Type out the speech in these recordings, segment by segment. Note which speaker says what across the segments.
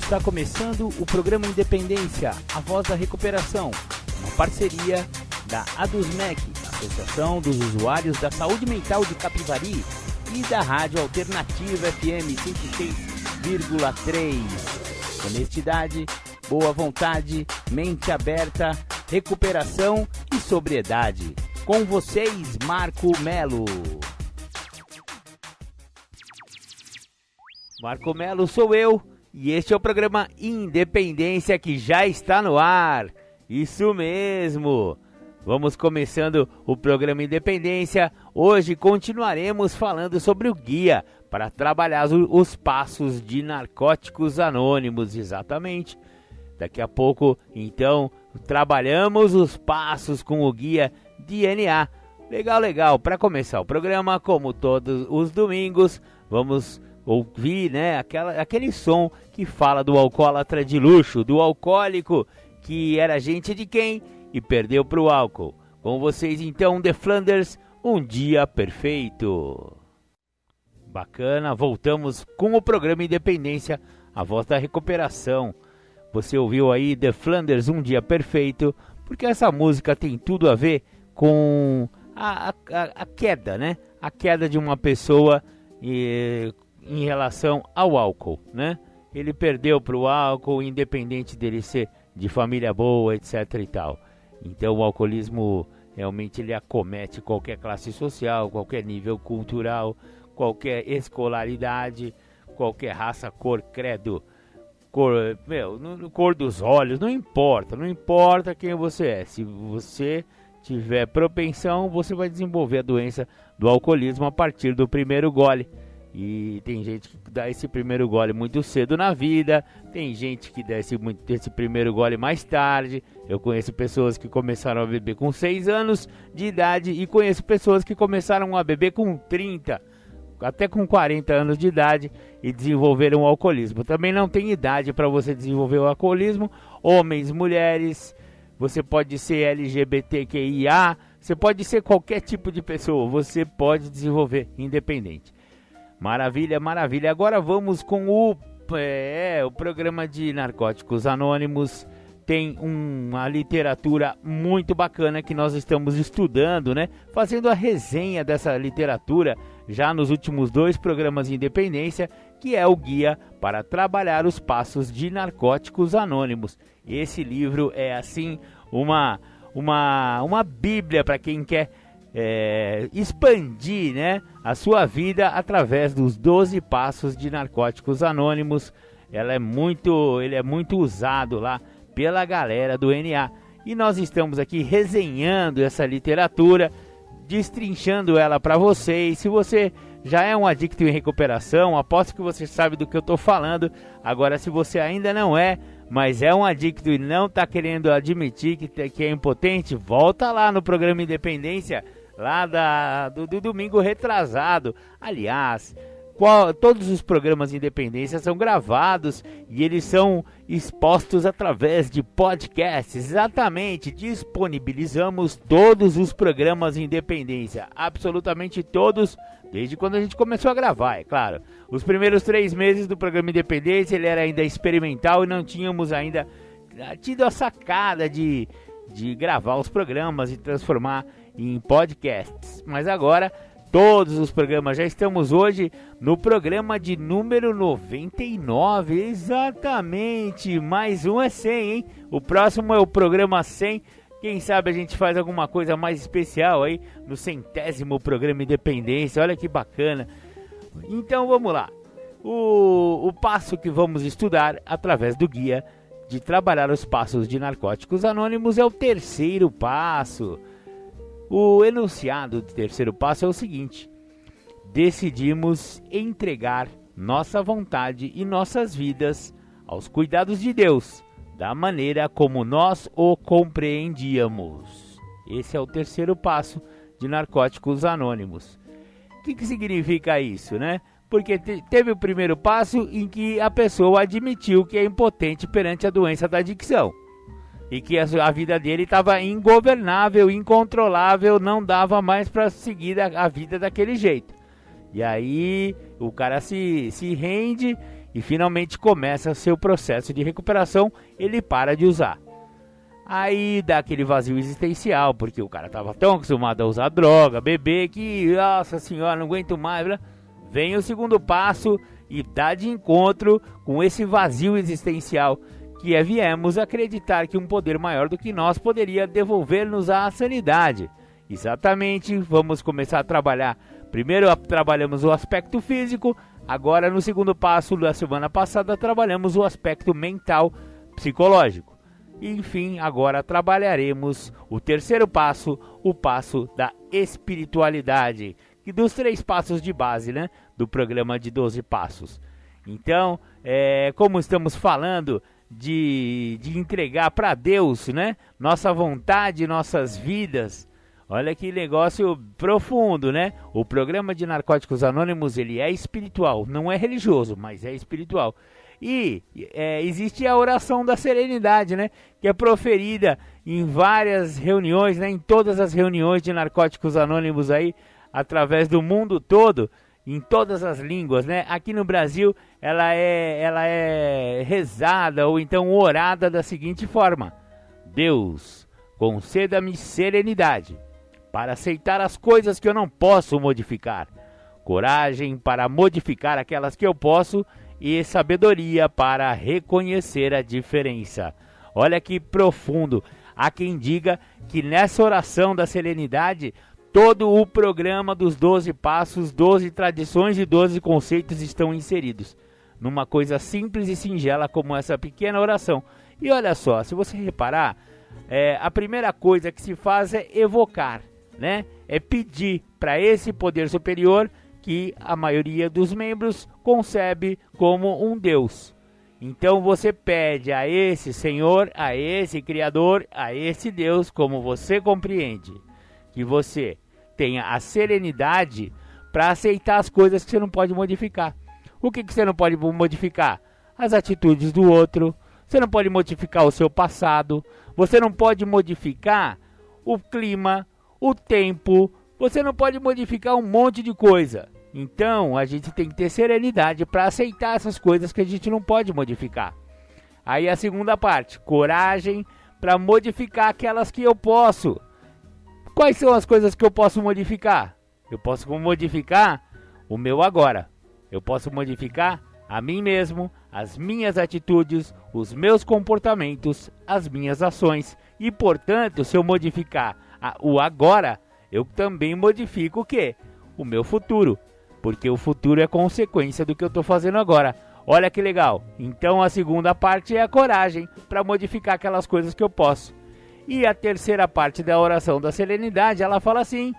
Speaker 1: Está começando o programa Independência, a voz da recuperação, uma parceria da ADUSMEC, Associação dos Usuários da Saúde Mental de Capivari, e da Rádio Alternativa FM 106,3. Honestidade, boa vontade, mente aberta, recuperação e sobriedade. Com vocês, Marco Melo. Marco Melo sou eu, e este é o programa Independência que já está no ar. Isso mesmo! Vamos começando o programa Independência. Hoje continuaremos falando sobre o guia para trabalhar os passos de Narcóticos Anônimos, exatamente. Daqui a pouco, então, trabalhamos os passos com o guia DNA. Legal. Para começar o programa, como todos os domingos, vamos ouvir, né, aquele som que fala do alcoólatra de luxo, do alcoólico que era gente de quem e perdeu para o álcool. Com vocês então, The Flanders, Um Dia Perfeito. Bacana, voltamos com o programa Independência, a voz da recuperação. Você ouviu aí The Flanders, Um Dia Perfeito, porque essa música tem tudo a ver com a queda, né? A queda de uma pessoa em relação ao álcool, né? Ele perdeu para o álcool, independente dele ser de família boa, etc e tal. Então o alcoolismo realmente ele acomete qualquer classe social, qualquer nível cultural, qualquer escolaridade, qualquer raça, cor, credo, cor dos olhos, não importa quem você é. Se você tiver propensão, você vai desenvolver a doença do alcoolismo a partir do primeiro gole. E tem gente que dá esse primeiro gole muito cedo na vida, tem gente que dá esse primeiro gole mais tarde. Eu conheço pessoas que começaram a beber com 6 anos de idade e conheço pessoas que começaram a beber com 30, até com 40 anos de idade e desenvolveram o alcoolismo. Também não tem idade para você desenvolver o alcoolismo, homens, mulheres, você pode ser LGBTQIA, você pode ser qualquer tipo de pessoa, você pode desenvolver independente. Maravilha. Agora vamos com o programa de Narcóticos Anônimos. Tem uma literatura muito bacana que nós estamos estudando, né? Fazendo a resenha dessa literatura já nos últimos 2 programas de Independência, que é o Guia para Trabalhar os Passos de Narcóticos Anônimos. Esse livro é assim uma bíblia para quem quer expandir, né, a sua vida através dos 12 passos de Narcóticos Anônimos. Ele é muito usado lá pela galera do NA. E nós estamos aqui resenhando essa literatura, destrinchando ela para vocês. Se você já é um adicto em recuperação, aposto que você sabe do que eu estou falando. Agora, se você ainda não é, mas é um adicto e não está querendo admitir que é impotente, volta lá no programa Independência, lá do domingo retrasado. Aliás, todos os programas de Independência são gravados e eles são expostos através de podcasts. Exatamente, disponibilizamos todos os programas de Independência, absolutamente todos, desde quando a gente começou a gravar, é claro. Os primeiros 3 meses do programa Independência, ele era ainda experimental e não tínhamos ainda tido a sacada de gravar os programas e transformar em podcasts. Mas agora, todos os programas, já estamos hoje no programa de número 99, exatamente, mais um é 100, hein? O próximo é o programa 100, quem sabe a gente faz alguma coisa mais especial aí no 100º programa Independência, olha que bacana. Então vamos lá, o passo que vamos estudar através do guia de trabalhar os passos de Narcóticos Anônimos é o 3º passo. O enunciado do 3º passo é o seguinte: decidimos entregar nossa vontade e nossas vidas aos cuidados de Deus, da maneira como nós o compreendíamos. Esse é o 3º passo de Narcóticos Anônimos. O que significa isso, né? Porque teve o primeiro passo em que a pessoa admitiu que é impotente perante a doença da adicção. E que a vida dele estava ingovernável, incontrolável, não dava mais para seguir a vida daquele jeito. E aí o cara se rende e finalmente começa seu processo de recuperação, ele para de usar. Aí dá aquele vazio existencial, porque o cara estava tão acostumado a usar droga, beber, que, nossa senhora, não aguento mais. Vem o segundo passo e dá de encontro com esse vazio existencial, que é viemos acreditar que um poder maior do que nós poderia devolver-nos a sanidade. Exatamente, vamos começar a trabalhar. Primeiro trabalhamos o aspecto físico, agora no segundo passo da semana passada trabalhamos o aspecto mental, psicológico. E, enfim, agora trabalharemos o terceiro passo, o passo da espiritualidade, que dos 3 passos de base, né, do programa de 12 passos. Então, como estamos falando de entregar para Deus, né, nossa vontade, nossas vidas, olha que negócio profundo, né? O programa de Narcóticos Anônimos, ele é espiritual, não é religioso, mas é espiritual. E existe a oração da serenidade, né? Que é proferida em várias reuniões, né? Em todas as reuniões de Narcóticos Anônimos aí, através do mundo todo, em todas as línguas, né? Aqui no Brasil, ela é rezada ou então orada da seguinte forma: Deus, conceda-me serenidade para aceitar as coisas que eu não posso modificar, coragem para modificar aquelas que eu posso e sabedoria para reconhecer a diferença. Olha que profundo. Há quem diga que nessa oração da serenidade, todo o programa dos 12 passos, 12 tradições e 12 conceitos estão inseridos numa coisa simples e singela como essa pequena oração. E olha só, se você reparar, a primeira coisa que se faz é evocar, né? É pedir para esse poder superior que a maioria dos membros concebe como um Deus. Então você pede a esse Senhor, a esse Criador, a esse Deus, como você compreende, que você tenha a serenidade para aceitar as coisas que você não pode modificar. O que você não pode modificar? As atitudes do outro. Você não pode modificar o seu passado. Você não pode modificar o clima, o tempo. Você não pode modificar um monte de coisa. Então, a gente tem que ter serenidade para aceitar essas coisas que a gente não pode modificar. Aí a segunda parte, coragem para modificar aquelas que eu posso. Quais são as coisas que eu posso modificar? Eu posso modificar o meu agora. Eu posso modificar a mim mesmo, as minhas atitudes, os meus comportamentos, as minhas ações. E, portanto, se eu modificar o agora, eu também modifico o quê? O meu futuro. Porque o futuro é consequência do que eu estou fazendo agora. Olha que legal. Então a segunda parte é a coragem para modificar aquelas coisas que eu posso. E a terceira parte da oração da serenidade, ela fala assim: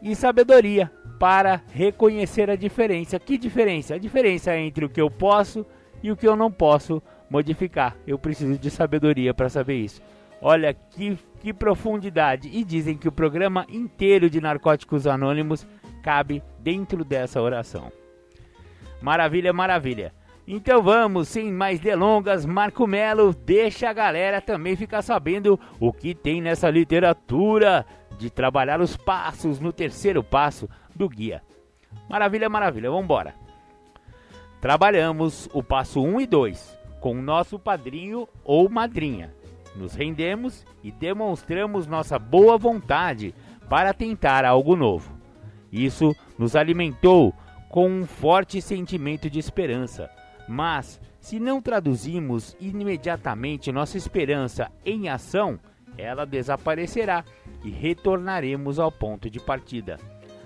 Speaker 1: e sabedoria para reconhecer a diferença. Que diferença? A diferença entre o que eu posso e o que eu não posso modificar. Eu preciso de sabedoria para saber isso. Olha que profundidade. E dizem que o programa inteiro de Narcóticos Anônimos cabe dentro dessa oração. Maravilha, maravilha. Então vamos, sem mais delongas, Marco Melo deixa a galera também ficar sabendo o que tem nessa literatura de trabalhar os passos no terceiro passo do guia. Maravilha, maravilha, vamos embora. Trabalhamos o passo 1 e 2 com o nosso padrinho ou madrinha. Nos rendemos e demonstramos nossa boa vontade para tentar algo novo. Isso nos alimentou com um forte sentimento de esperança, mas se não traduzimos imediatamente nossa esperança em ação, ela desaparecerá e retornaremos ao ponto de partida.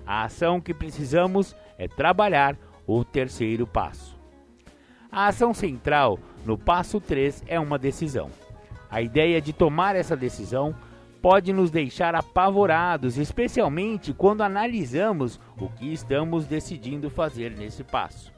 Speaker 1: A ação que precisamos é trabalhar o terceiro passo. A ação central no passo 3 é uma decisão. A ideia de tomar essa decisão pode nos deixar apavorados, especialmente quando analisamos o que estamos decidindo fazer nesse passo.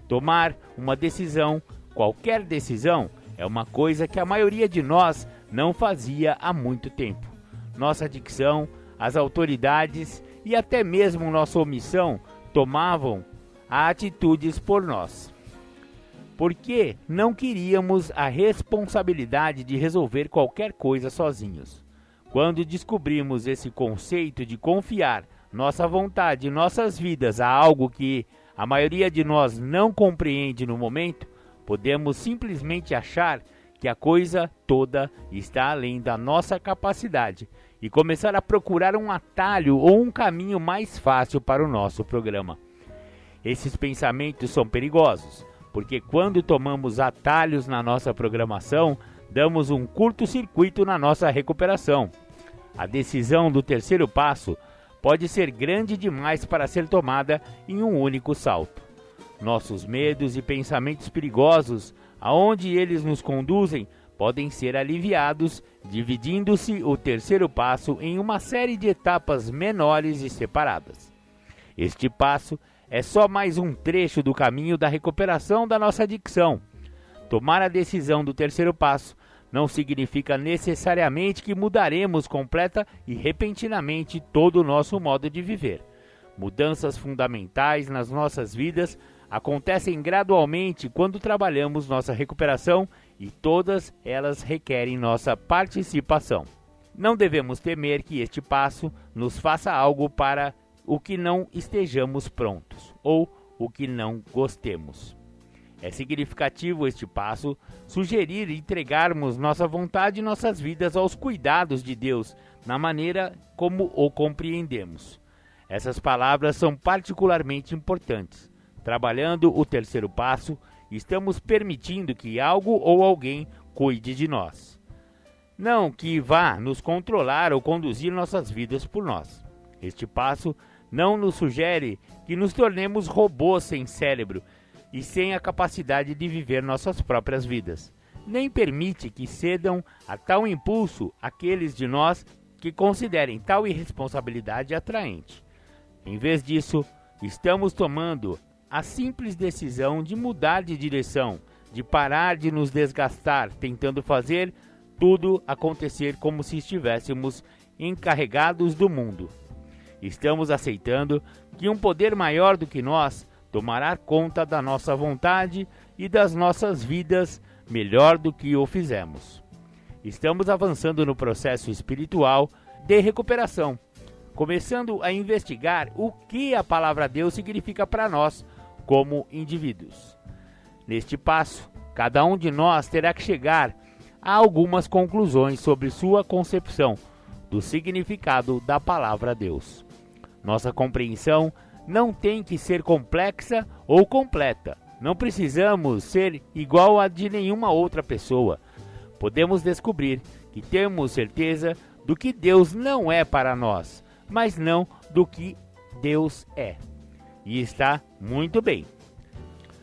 Speaker 1: Tomar uma decisão, qualquer decisão, é uma coisa que a maioria de nós não fazia há muito tempo. Nossa dicção, as autoridades e até mesmo nossa omissão tomavam atitudes por nós. Porque não queríamos a responsabilidade de resolver qualquer coisa sozinhos. Quando descobrimos esse conceito de confiar nossa vontade, nossas vidas a algo que a maioria de nós não compreende no momento, podemos simplesmente achar que a coisa toda está além da nossa capacidade e começar a procurar um atalho ou um caminho mais fácil para o nosso programa. Esses pensamentos são perigosos, porque quando tomamos atalhos na nossa programação, damos um curto-circuito na nossa recuperação. A decisão do terceiro passo pode ser grande demais para ser tomada em um único salto. Nossos medos e pensamentos perigosos, aonde eles nos conduzem, podem ser aliviados, dividindo-se o terceiro passo em uma série de etapas menores e separadas. Este passo é só mais um trecho do caminho da recuperação da nossa adicção. Tomar a decisão do terceiro passo não significa necessariamente que mudaremos completa e repentinamente todo o nosso modo de viver. Mudanças fundamentais nas nossas vidas acontecem gradualmente quando trabalhamos nossa recuperação e todas elas requerem nossa participação. Não devemos temer que este passo nos faça algo para o que não estejamos prontos ou o que não gostemos. É significativo este passo sugerir entregarmos nossa vontade e nossas vidas aos cuidados de Deus na maneira como o compreendemos. Essas palavras são particularmente importantes. Trabalhando o terceiro passo, estamos permitindo que algo ou alguém cuide de nós. Não que vá nos controlar ou conduzir nossas vidas por nós. Este passo não nos sugere que nos tornemos robôs sem cérebro e sem a capacidade de viver nossas próprias vidas. Nem permite que cedam a tal impulso aqueles de nós que considerem tal irresponsabilidade atraente. Em vez disso, estamos tomando a simples decisão de mudar de direção, de parar de nos desgastar, tentando fazer tudo acontecer como se estivéssemos encarregados do mundo. Estamos aceitando que um poder maior do que nós tomará conta da nossa vontade e das nossas vidas melhor do que o fizemos. Estamos avançando no processo espiritual de recuperação, começando a investigar o que a palavra Deus significa para nós como indivíduos. Neste passo, cada um de nós terá que chegar a algumas conclusões sobre sua concepção do significado da palavra Deus. Nossa compreensão não tem que ser complexa ou completa. Não precisamos ser igual a de nenhuma outra pessoa. Podemos descobrir que temos certeza do que Deus não é para nós, mas não do que Deus é. E está muito bem.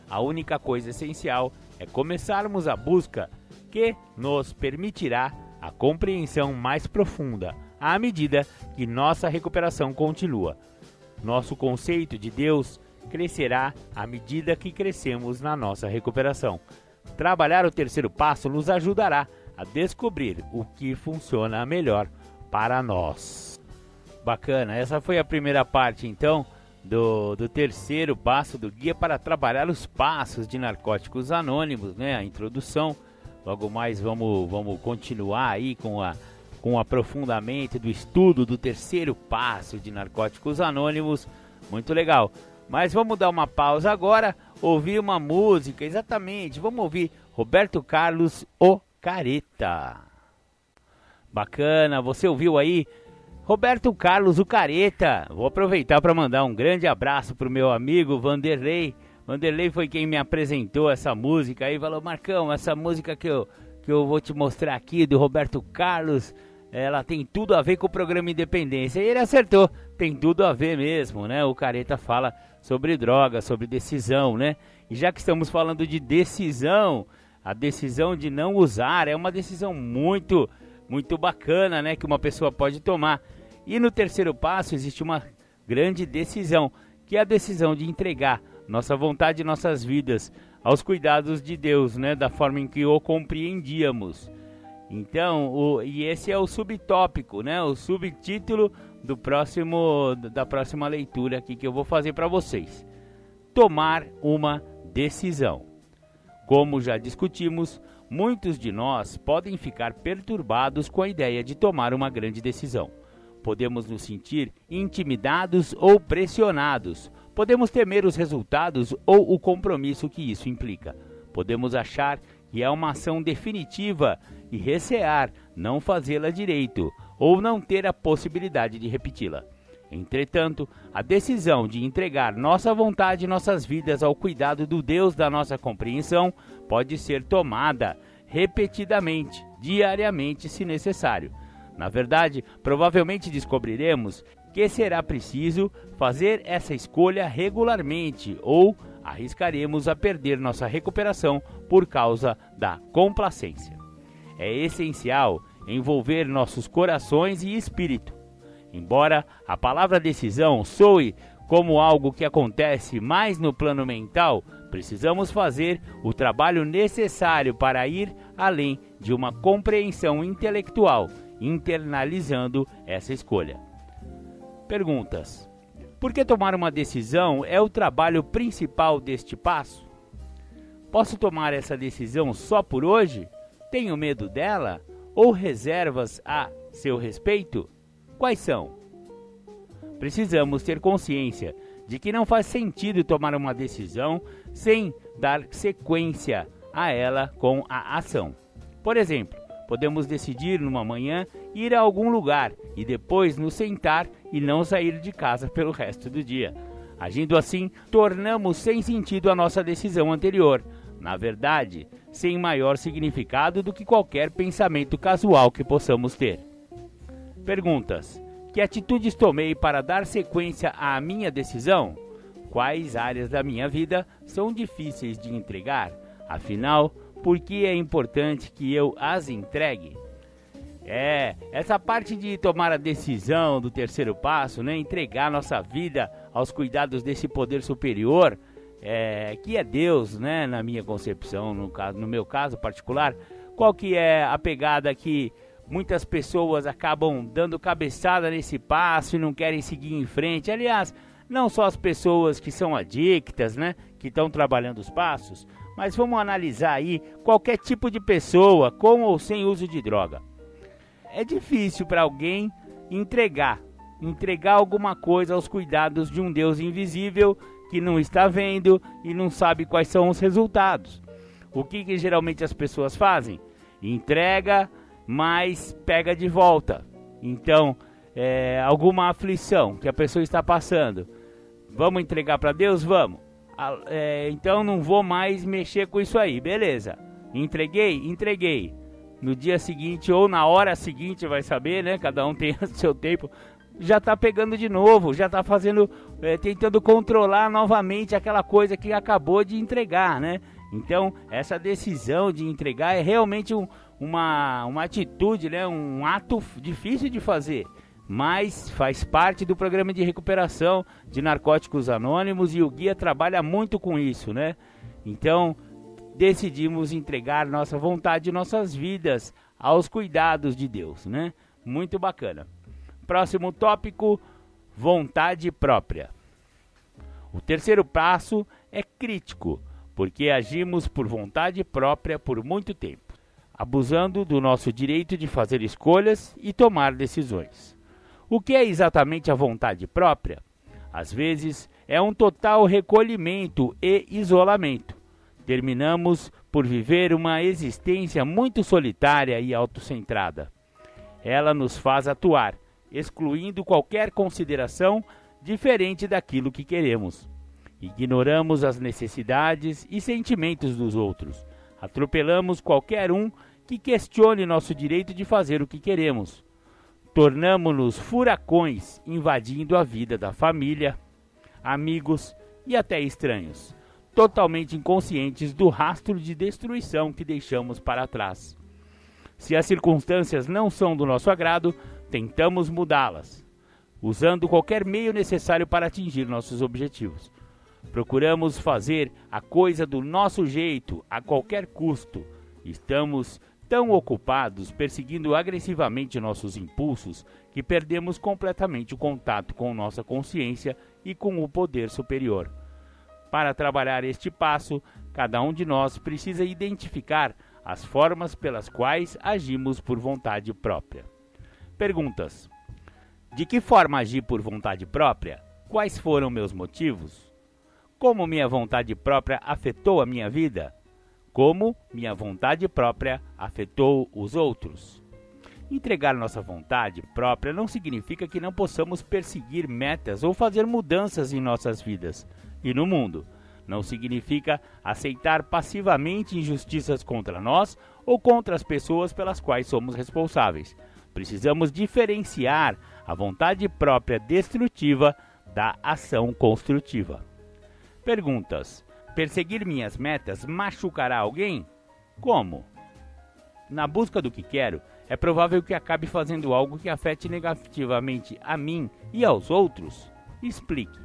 Speaker 1: A única coisa essencial é começarmos a busca que nos permitirá a compreensão mais profunda à medida que nossa recuperação continua. Nosso conceito de Deus crescerá à medida que crescemos na nossa recuperação. Trabalhar o terceiro passo nos ajudará a descobrir o que funciona melhor para nós. Bacana, essa foi a primeira parte então do terceiro passo do Guia para Trabalhar os Passos de Narcóticos Anônimos, né? A introdução. Logo mais vamos continuar aí com o aprofundamento do estudo do terceiro passo de Narcóticos Anônimos. Muito legal. Mas vamos dar uma pausa agora, ouvir uma música, exatamente. Vamos ouvir Roberto Carlos, O Careta. Bacana, você ouviu aí Roberto Carlos, o Careta. Vou aproveitar para mandar um grande abraço para o meu amigo Vanderlei. Vanderlei foi quem me apresentou essa música aí. Falou, Marcão, essa música que eu vou te mostrar aqui do Roberto Carlos, ela tem tudo a ver com o programa Independência. E ele acertou, tem tudo a ver mesmo, né? O Careta fala sobre droga, sobre decisão, né? E já que estamos falando de decisão, a decisão de não usar é uma decisão muito bacana, né? Que uma pessoa pode tomar. E no terceiro passo existe uma grande decisão, que é a decisão de entregar nossa vontade e nossas vidas aos cuidados de Deus, né? Da forma em que o compreendíamos. Então, e esse é o subtópico, né? O subtítulo da próxima leitura aqui que eu vou fazer para vocês. Tomar uma decisão. Como já discutimos, muitos de nós podem ficar perturbados com a ideia de tomar uma grande decisão. podemos nos sentir intimidados ou pressionados. Podemos temer os resultados ou o compromisso que isso implica. Podemos achar que é uma ação definitiva e recear não fazê-la direito ou não ter a possibilidade de repeti-la. Entretanto, a decisão de entregar nossa vontade e nossas vidas ao cuidado do Deus da nossa compreensão pode ser tomada repetidamente, diariamente, se necessário. Na verdade, provavelmente descobriremos que será preciso fazer essa escolha regularmente ou arriscaremos a perder nossa recuperação por causa da complacência. É essencial envolver nossos corações e espírito. Embora a palavra decisão soe como algo que acontece mais no plano mental, precisamos fazer o trabalho necessário para ir além de uma compreensão intelectual, internalizando essa escolha. Perguntas: por que tomar uma decisão é o trabalho principal deste passo? Posso tomar essa decisão só por hoje? Tenho medo dela? Ou reservas a seu respeito? Quais são? Precisamos ter consciência de que não faz sentido tomar uma decisão sem dar sequência a ela com a ação. Por exemplo, podemos decidir numa manhã ir a algum lugar e depois nos sentar e não sair de casa pelo resto do dia. Agindo assim, tornamos sem sentido a nossa decisão anterior. Na verdade, sem maior significado do que qualquer pensamento casual que possamos ter. Perguntas: que atitudes tomei para dar sequência à minha decisão? Quais áreas da minha vida são difíceis de entregar? Afinal, por que é importante que eu as entregue? Essa parte de tomar a decisão do terceiro passo, né? Entregar nossa vida aos cuidados desse poder superior, que é Deus, né? Na minha concepção, no meu caso particular, qual que é a pegada que muitas pessoas acabam dando cabeçada nesse passo e não querem seguir em frente? Aliás, não só as pessoas que são adictas, né, que estão trabalhando os passos, mas vamos analisar aí qualquer tipo de pessoa, com ou sem uso de droga. É difícil para alguém entregar alguma coisa aos cuidados de um Deus invisível que não está vendo e não sabe quais são os resultados. O que geralmente as pessoas fazem? Entrega, mas pega de volta. Então, alguma aflição que a pessoa está passando, vamos entregar para Deus? Vamos. Então não vou mais mexer com isso aí, beleza. Entreguei. No dia seguinte ou na hora seguinte, vai saber, né? Cada um tem o seu tempo. Já está pegando de novo, já está fazendo, tentando controlar novamente aquela coisa que acabou de entregar, né? Então, essa decisão de entregar é realmente uma atitude, né? Um ato difícil de fazer, mas faz parte do programa de recuperação de Narcóticos Anônimos e o guia trabalha muito com isso, né? Então, decidimos entregar nossa vontade e nossas vidas aos cuidados de Deus, né? Muito bacana. Próximo tópico: vontade própria. O terceiro passo é crítico, porque agimos por vontade própria por muito tempo, abusando do nosso direito de fazer escolhas e tomar decisões. O que é exatamente a vontade própria? Às vezes, é um total recolhimento e isolamento. Terminamos por viver uma existência muito solitária e autocentrada. Ela nos faz atuar, excluindo qualquer consideração diferente daquilo que queremos. Ignoramos as necessidades e sentimentos dos outros. Atropelamos qualquer um que questione nosso direito de fazer o que queremos. Tornamo-nos furacões, invadindo a vida da família, amigos e até estranhos, totalmente inconscientes do rastro de destruição que deixamos para trás. Se as circunstâncias não são do nosso agrado, tentamos mudá-las, usando qualquer meio necessário para atingir nossos objetivos. Procuramos fazer a coisa do nosso jeito, a qualquer custo. Estamos tão ocupados perseguindo agressivamente nossos impulsos que perdemos completamente o contato com nossa consciência e com o poder superior. Para trabalhar este passo, cada um de nós precisa identificar as formas pelas quais agimos por vontade própria. Perguntas: De que forma agi por vontade própria? Quais foram meus motivos? Como minha vontade própria afetou a minha vida? Como minha vontade própria afetou os outros? Entregar nossa vontade própria não significa que não possamos perseguir metas ou fazer mudanças em nossas vidas e no mundo. Não significa aceitar passivamente injustiças contra nós ou contra as pessoas pelas quais somos responsáveis. Precisamos diferenciar a vontade própria destrutiva da ação construtiva. Perguntas: perseguir minhas metas machucará alguém? Como? Na busca do que quero, é provável que acabe fazendo algo que afete negativamente a mim e aos outros? Explique.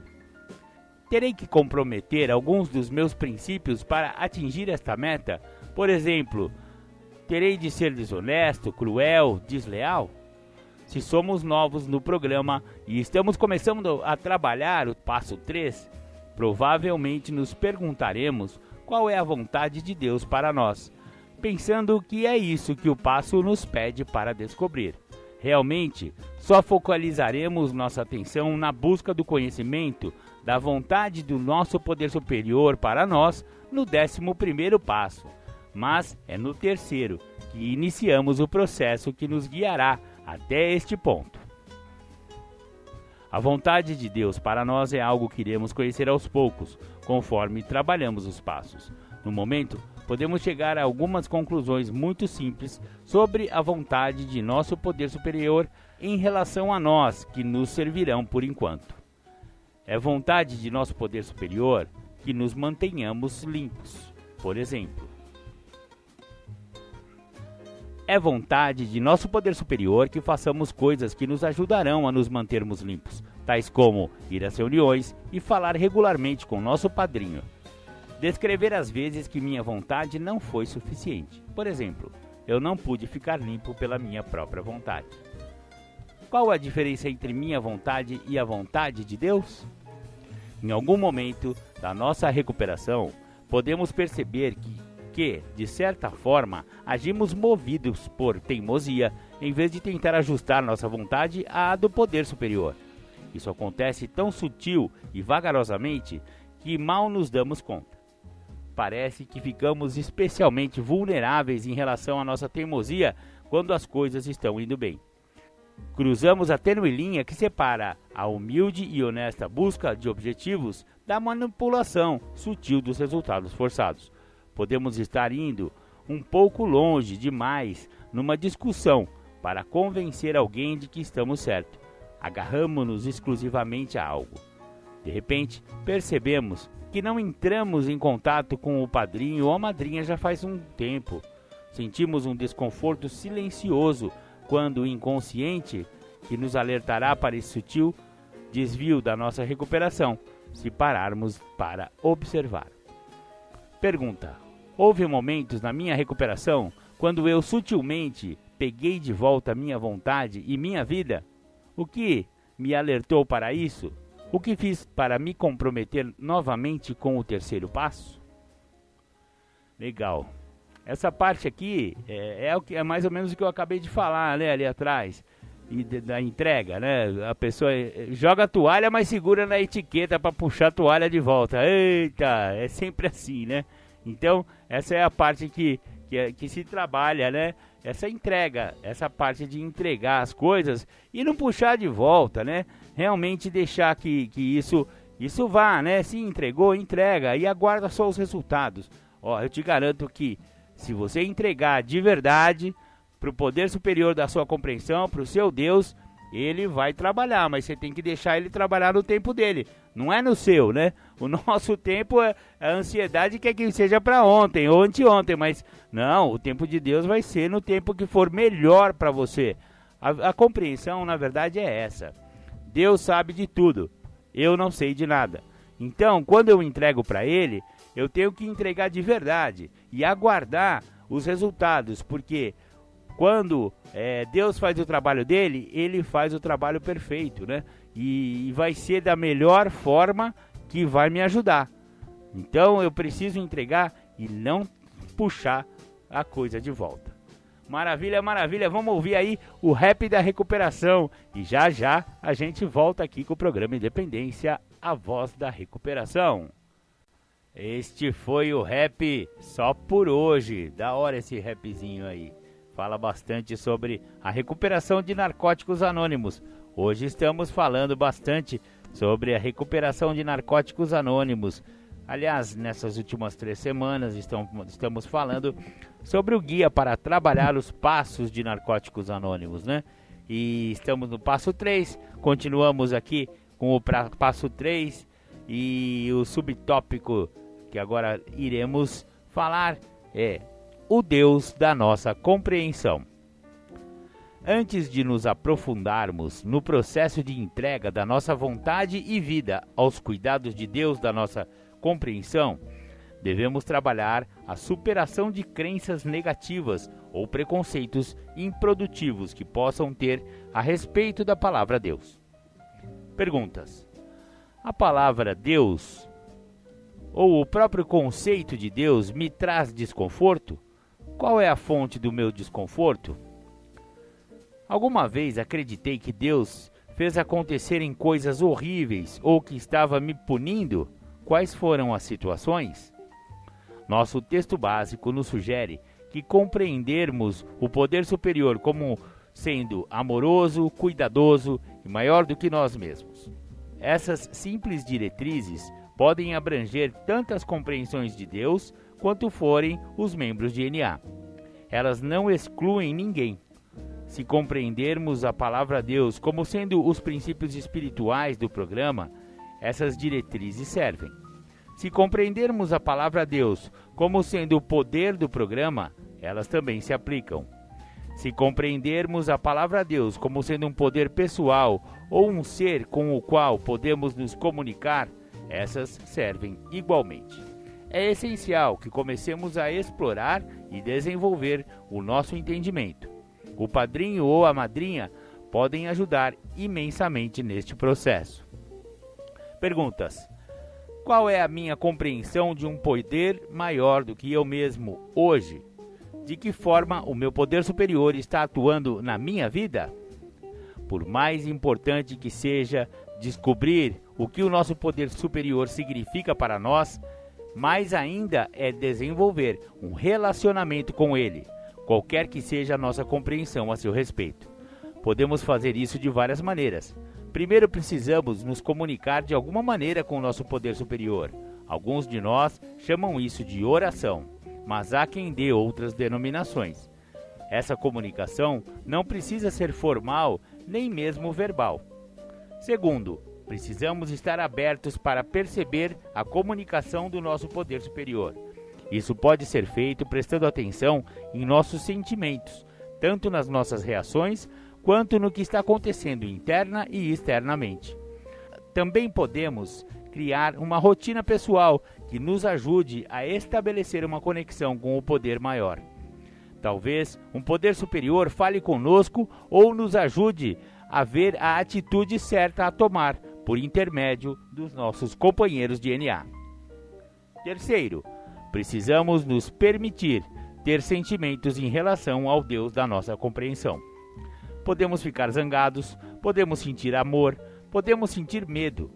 Speaker 1: Terei que comprometer alguns dos meus princípios para atingir esta meta? Por exemplo, terei de ser desonesto, cruel, desleal? Se somos novos no programa e estamos começando a trabalhar o passo 3, provavelmente nos perguntaremos qual é a vontade de Deus para nós, pensando que é isso que o passo nos pede para descobrir. Realmente, só focalizaremos nossa atenção na busca do conhecimento da vontade do nosso poder superior para nós no 11º passo, mas é no 3º que iniciamos o processo que nos guiará até este ponto. A vontade de Deus para nós é algo que iremos conhecer aos poucos, conforme trabalhamos os passos. No momento, podemos chegar a algumas conclusões muito simples sobre a vontade de nosso poder superior em relação a nós, que nos servirão por enquanto. É vontade de nosso poder superior que nos mantenhamos limpos, por exemplo. É vontade de nosso poder superior que façamos coisas que nos ajudarão a nos mantermos limpos, tais como ir às reuniões e falar regularmente com nosso padrinho. Descrever as vezes que minha vontade não foi suficiente. Por exemplo, eu não pude ficar limpo pela minha própria vontade. Qual a diferença entre minha vontade e a vontade de Deus? Em algum momento da nossa recuperação, podemos perceber que, de certa forma, agimos movidos por teimosia, em vez de tentar ajustar nossa vontade à do poder superior. Isso acontece tão sutil e vagarosamente que mal nos damos conta. Parece que ficamos especialmente vulneráveis em relação à nossa teimosia quando as coisas estão indo bem. Cruzamos a tênue linha que separa a humilde e honesta busca de objetivos da manipulação sutil dos resultados forçados. Podemos estar indo um pouco longe demais numa discussão para convencer alguém de que estamos certos. Agarramos-nos exclusivamente a algo. De repente, percebemos que não entramos em contato com o padrinho ou a madrinha já faz um tempo. Sentimos um desconforto silencioso quando o inconsciente que nos alertará para esse sutil desvio da nossa recuperação, se pararmos para observar. Pergunta: houve momentos na minha recuperação quando eu sutilmente peguei de volta minha vontade e minha vida? O que me alertou para isso? O que fiz para me comprometer novamente com o 3º passo? Legal. Essa parte aqui é mais ou menos o que eu acabei de falar, né, ali atrás, da entrega, né? A pessoa joga a toalha, mas segura na etiqueta para puxar a toalha de volta. Eita, é sempre assim, né? Então, essa é a parte que se trabalha, né? Essa entrega, essa parte de entregar as coisas e não puxar de volta, né? Realmente deixar que isso vá, né? Se entregou, entrega e aguarda só os resultados. Ó, eu te garanto que se você entregar de verdade para o poder superior da sua compreensão, para o seu Deus, ele vai trabalhar, mas você tem que deixar ele trabalhar no tempo dele, não é no seu, né? O nosso tempo, a ansiedade quer que seja para ontem ou anteontem, mas não, o tempo de Deus vai ser no tempo que for melhor para você. A compreensão, na verdade, é essa. Deus sabe de tudo, eu não sei de nada. Então, quando eu entrego para ele, eu tenho que entregar de verdade e aguardar os resultados, porque quando Deus faz o trabalho dele, ele faz o trabalho perfeito, né? E vai ser da melhor forma que vai me ajudar. Então eu preciso entregar e não puxar a coisa de volta. Maravilha, maravilha. Vamos ouvir aí o rap da recuperação. E já já a gente volta aqui com o programa Independência, a voz da recuperação. Este foi o rap só por hoje. Da hora esse rapzinho aí. Fala bastante sobre a recuperação de narcóticos anônimos. Hoje estamos falando bastante sobre a recuperação de narcóticos anônimos. Aliás, nessas últimas 3 semanas estamos falando sobre o guia para trabalhar os passos de narcóticos anônimos, né? E estamos no passo 3, continuamos aqui com o passo 3 e o subtópico que agora iremos falar é o Deus da nossa compreensão. Antes de nos aprofundarmos no processo de entrega da nossa vontade e vida aos cuidados de Deus da nossa compreensão, devemos trabalhar a superação de crenças negativas ou preconceitos improdutivos que possam ter a respeito da palavra Deus. Perguntas: a palavra Deus ou o próprio conceito de Deus me traz desconforto? Qual é a fonte do meu desconforto? Alguma vez acreditei que Deus fez acontecerem coisas horríveis ou que estava me punindo? Quais foram as situações? Nosso texto básico nos sugere que compreendermos o poder superior como sendo amoroso, cuidadoso e maior do que nós mesmos. Essas simples diretrizes podem abranger tantas compreensões de Deus quanto forem os membros de NA. Elas não excluem ninguém. Se compreendermos a palavra Deus como sendo os princípios espirituais do programa, essas diretrizes servem. Se compreendermos a palavra Deus como sendo o poder do programa, elas também se aplicam. Se compreendermos a palavra Deus como sendo um poder pessoal ou um ser com o qual podemos nos comunicar, essas servem igualmente. É essencial que comecemos a explorar e desenvolver o nosso entendimento. O padrinho ou a madrinha podem ajudar imensamente neste processo. Perguntas: qual é a minha compreensão de um poder maior do que eu mesmo hoje? De que forma o meu poder superior está atuando na minha vida? Por mais importante que seja descobrir o que o nosso poder superior significa para nós, mais ainda é desenvolver um relacionamento com ele, qualquer que seja a nossa compreensão a seu respeito. Podemos fazer isso de várias maneiras. Primeiro, precisamos nos comunicar de alguma maneira com o nosso poder superior. Alguns de nós chamam isso de oração, mas há quem dê outras denominações. Essa comunicação não precisa ser formal, nem mesmo verbal. Segundo, precisamos estar abertos para perceber a comunicação do nosso poder superior. Isso pode ser feito prestando atenção em nossos sentimentos, tanto nas nossas reações, quanto no que está acontecendo interna e externamente. Também podemos criar uma rotina pessoal que nos ajude a estabelecer uma conexão com o poder maior. Talvez um poder superior fale conosco ou nos ajude a ver a atitude certa a tomar por intermédio dos nossos companheiros de NA. Terceiro, precisamos nos permitir ter sentimentos em relação ao Deus da nossa compreensão. Podemos ficar zangados, podemos sentir amor, podemos sentir medo,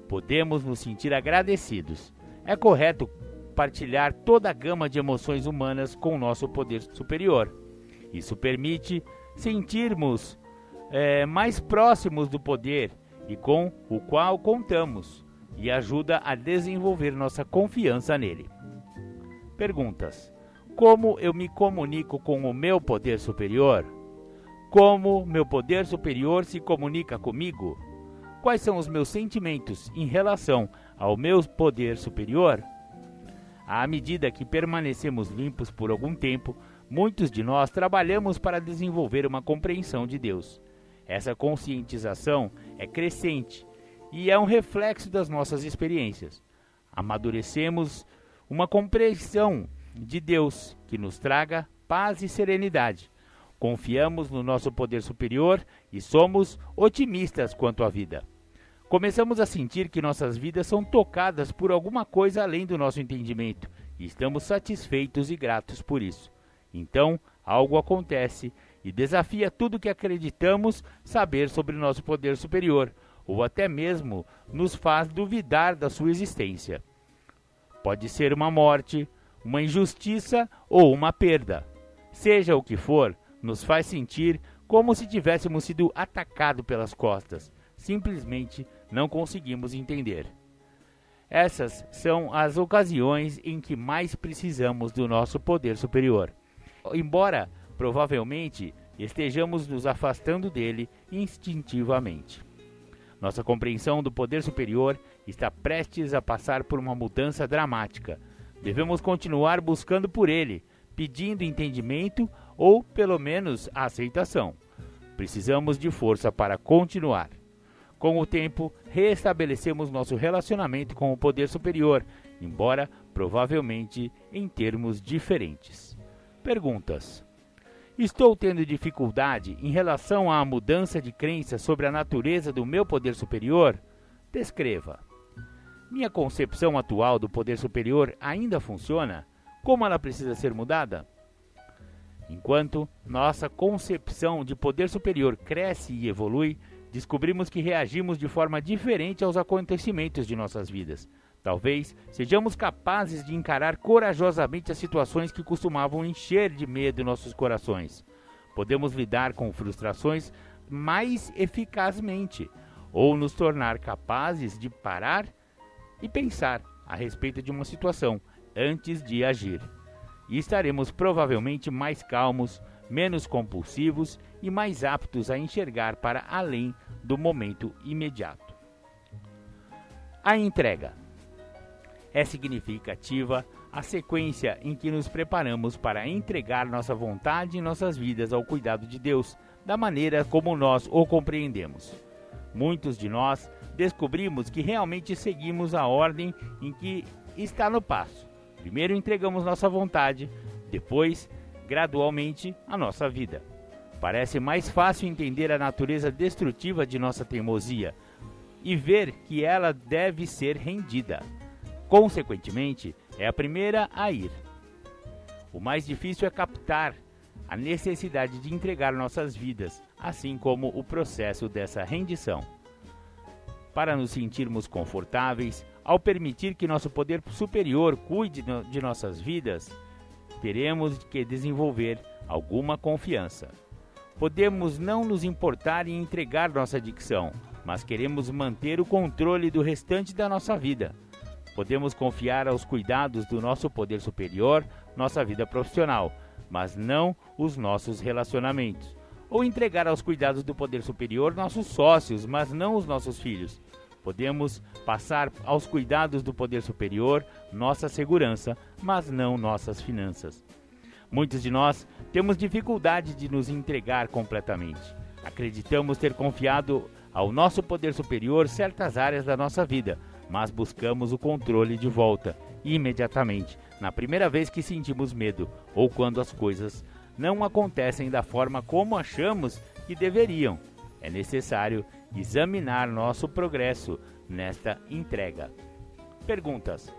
Speaker 1: podemos nos sentir agradecidos. É correto partilhar toda a gama de emoções humanas com o nosso poder superior. Isso permite sentirmos mais próximos do poder e com o qual contamos e ajuda a desenvolver nossa confiança nele. Perguntas: como eu me comunico com o meu poder superior? Como meu poder superior se comunica comigo? Quais são os meus sentimentos em relação ao meu poder superior? À medida que permanecemos limpos por algum tempo, muitos de nós trabalhamos para desenvolver uma compreensão de Deus. Essa conscientização é crescente e é um reflexo das nossas experiências. Amadurecemos uma compreensão de Deus que nos traga paz e serenidade. Confiamos no nosso poder superior e somos otimistas quanto à vida. Começamos a sentir que nossas vidas são tocadas por alguma coisa além do nosso entendimento e estamos satisfeitos e gratos por isso. Então, algo acontece e desafia tudo que acreditamos saber sobre o nosso poder superior, ou até mesmo nos faz duvidar da sua existência. Pode ser uma morte, uma injustiça ou uma perda. Seja o que for, nos faz sentir como se tivéssemos sido atacados pelas costas. Simplesmente não conseguimos entender. Essas são as ocasiões em que mais precisamos do nosso poder superior. Embora, provavelmente, estejamos nos afastando dele instintivamente. Nossa compreensão do poder superior está prestes a passar por uma mudança dramática. Devemos continuar buscando por ele, pedindo entendimento ou, pelo menos, a aceitação. Precisamos de força para continuar. Com o tempo, reestabelecemos nosso relacionamento com o poder superior, embora provavelmente em termos diferentes. Perguntas: estou tendo dificuldade em relação à mudança de crença sobre a natureza do meu poder superior? Descreva. Minha concepção atual do poder superior ainda funciona? Como ela precisa ser mudada? Enquanto nossa concepção de poder superior cresce e evolui, descobrimos que reagimos de forma diferente aos acontecimentos de nossas vidas. Talvez sejamos capazes de encarar corajosamente as situações que costumavam encher de medo nossos corações. Podemos lidar com frustrações mais eficazmente, ou nos tornar capazes de parar e pensar a respeito de uma situação antes de agir. E estaremos provavelmente mais calmos, menos compulsivos e mais aptos a enxergar para além do momento imediato. A entrega. É significativa a sequência em que nos preparamos para entregar nossa vontade e nossas vidas ao cuidado de Deus, da maneira como nós o compreendemos. Muitos de nós descobrimos que realmente seguimos a ordem em que está no passo. Primeiro entregamos nossa vontade, depois, gradualmente, a nossa vida. Parece mais fácil entender a natureza destrutiva de nossa teimosia e ver que ela deve ser rendida. Consequentemente, é a primeira a ir. O mais difícil é captar a necessidade de entregar nossas vidas, assim como o processo dessa rendição. Para nos sentirmos confortáveis, ao permitir que nosso poder superior cuide de nossas vidas, teremos que desenvolver alguma confiança. Podemos não nos importar em entregar nossa adicção, mas queremos manter o controle do restante da nossa vida. Podemos confiar aos cuidados do nosso poder superior, nossa vida profissional, mas não os nossos relacionamentos. Ou entregar aos cuidados do poder superior nossos sócios, mas não os nossos filhos. Podemos passar aos cuidados do poder superior nossa segurança, mas não nossas finanças. Muitos de nós temos dificuldade de nos entregar completamente. Acreditamos ter confiado ao nosso poder superior certas áreas da nossa vida, mas buscamos o controle de volta, imediatamente, na primeira vez que sentimos medo ou quando as coisas não acontecem da forma como achamos que deveriam. É necessário examinar nosso progresso nesta entrega. Perguntas: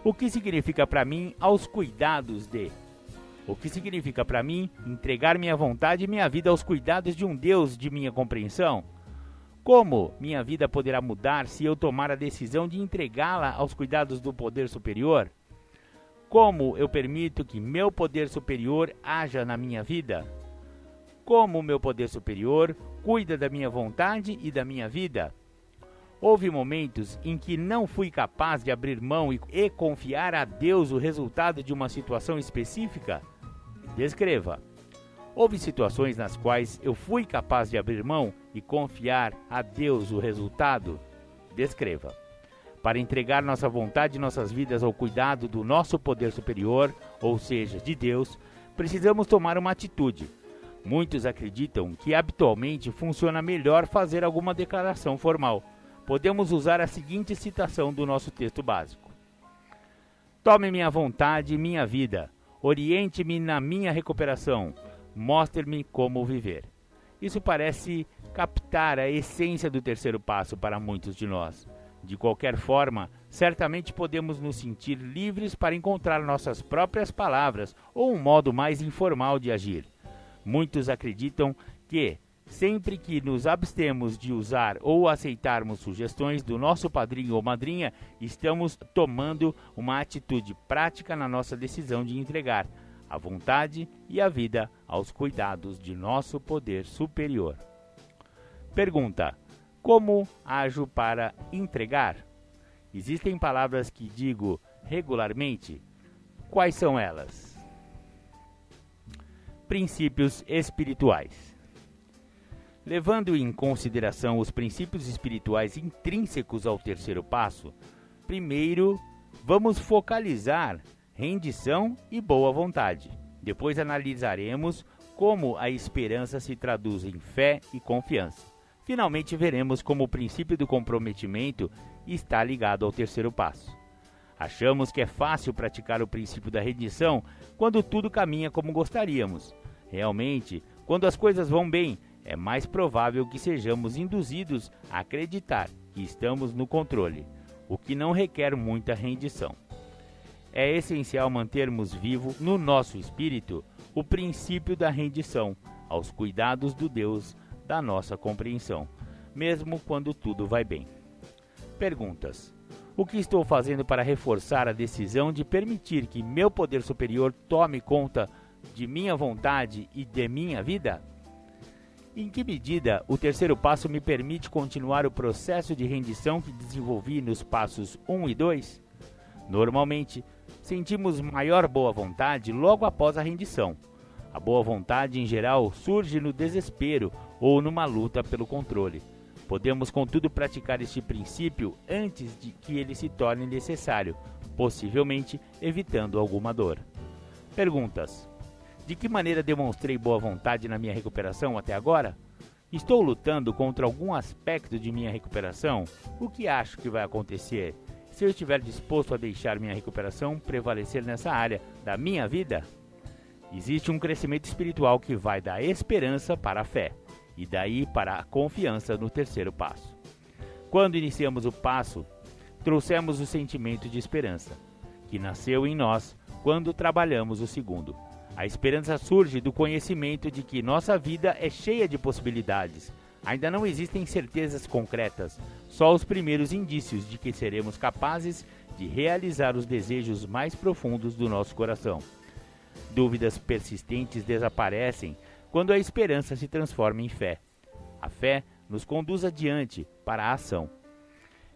Speaker 1: o que significa para mim aos cuidados de? O que significa para mim entregar minha vontade e minha vida aos cuidados de um Deus de minha compreensão? Como minha vida poderá mudar se eu tomar a decisão de entregá-la aos cuidados do poder superior? Como eu permito que meu poder superior haja na minha vida? Como o meu poder superior cuida da minha vontade e da minha vida? Houve momentos em que não fui capaz de abrir mão e confiar a Deus o resultado de uma situação específica? Descreva. Houve situações nas quais eu fui capaz de abrir mão e confiar a Deus o resultado? Descreva. Para entregar nossa vontade e nossas vidas ao cuidado do nosso poder superior, ou seja, de Deus, precisamos tomar uma atitude. Muitos acreditam que habitualmente funciona melhor fazer alguma declaração formal. Podemos usar a seguinte citação do nosso texto básico: tome minha vontade e minha vida, oriente-me na minha recuperação, mostre-me como viver. Isso parece captar a essência do terceiro passo para muitos de nós. De qualquer forma, certamente podemos nos sentir livres para encontrar nossas próprias palavras ou um modo mais informal de agir. Muitos acreditam que, sempre que nos abstemos de usar ou aceitarmos sugestões do nosso padrinho ou madrinha, estamos tomando uma atitude prática na nossa decisão de entregar a vontade e a vida aos cuidados de nosso poder superior. Pergunta: como ajo para entregar? Existem palavras que digo regularmente? Quais são elas? Princípios espirituais. Levando em consideração os princípios espirituais intrínsecos ao terceiro passo, primeiro vamos focalizar rendição e boa vontade. Depois analisaremos como a esperança se traduz em fé e confiança. Finalmente veremos como o princípio do comprometimento está ligado ao terceiro passo. Achamos que é fácil praticar o princípio da rendição quando tudo caminha como gostaríamos. Realmente, quando as coisas vão bem, é mais provável que sejamos induzidos a acreditar que estamos no controle, o que não requer muita rendição. É essencial mantermos vivo no nosso espírito o princípio da rendição aos cuidados do Deus da nossa compreensão, mesmo quando tudo vai bem. Perguntas: o que estou fazendo para reforçar a decisão de permitir que meu poder superior tome conta de minha vontade e de minha vida? Em que medida o terceiro passo me permite continuar o processo de rendição que desenvolvi nos passos 1 e 2? Normalmente, sentimos maior boa vontade logo após a rendição. A boa vontade, em geral, surge no desespero ou numa luta pelo controle. Podemos, contudo, praticar este princípio antes de que ele se torne necessário, possivelmente evitando alguma dor. Perguntas: de que maneira demonstrei boa vontade na minha recuperação até agora? Estou lutando contra algum aspecto de minha recuperação? O que acho que vai acontecer se eu estiver disposto a deixar minha recuperação prevalecer nessa área da minha vida? Existe um crescimento espiritual que vai da esperança para a fé, e daí para a confiança no terceiro passo. Quando iniciamos o passo, trouxemos o sentimento de esperança, que nasceu em nós quando trabalhamos o segundo. A esperança surge do conhecimento de que nossa vida é cheia de possibilidades. Ainda não existem certezas concretas, só os primeiros indícios de que seremos capazes de realizar os desejos mais profundos do nosso coração. Dúvidas persistentes desaparecem quando a esperança se transforma em fé. A fé nos conduz adiante para a ação.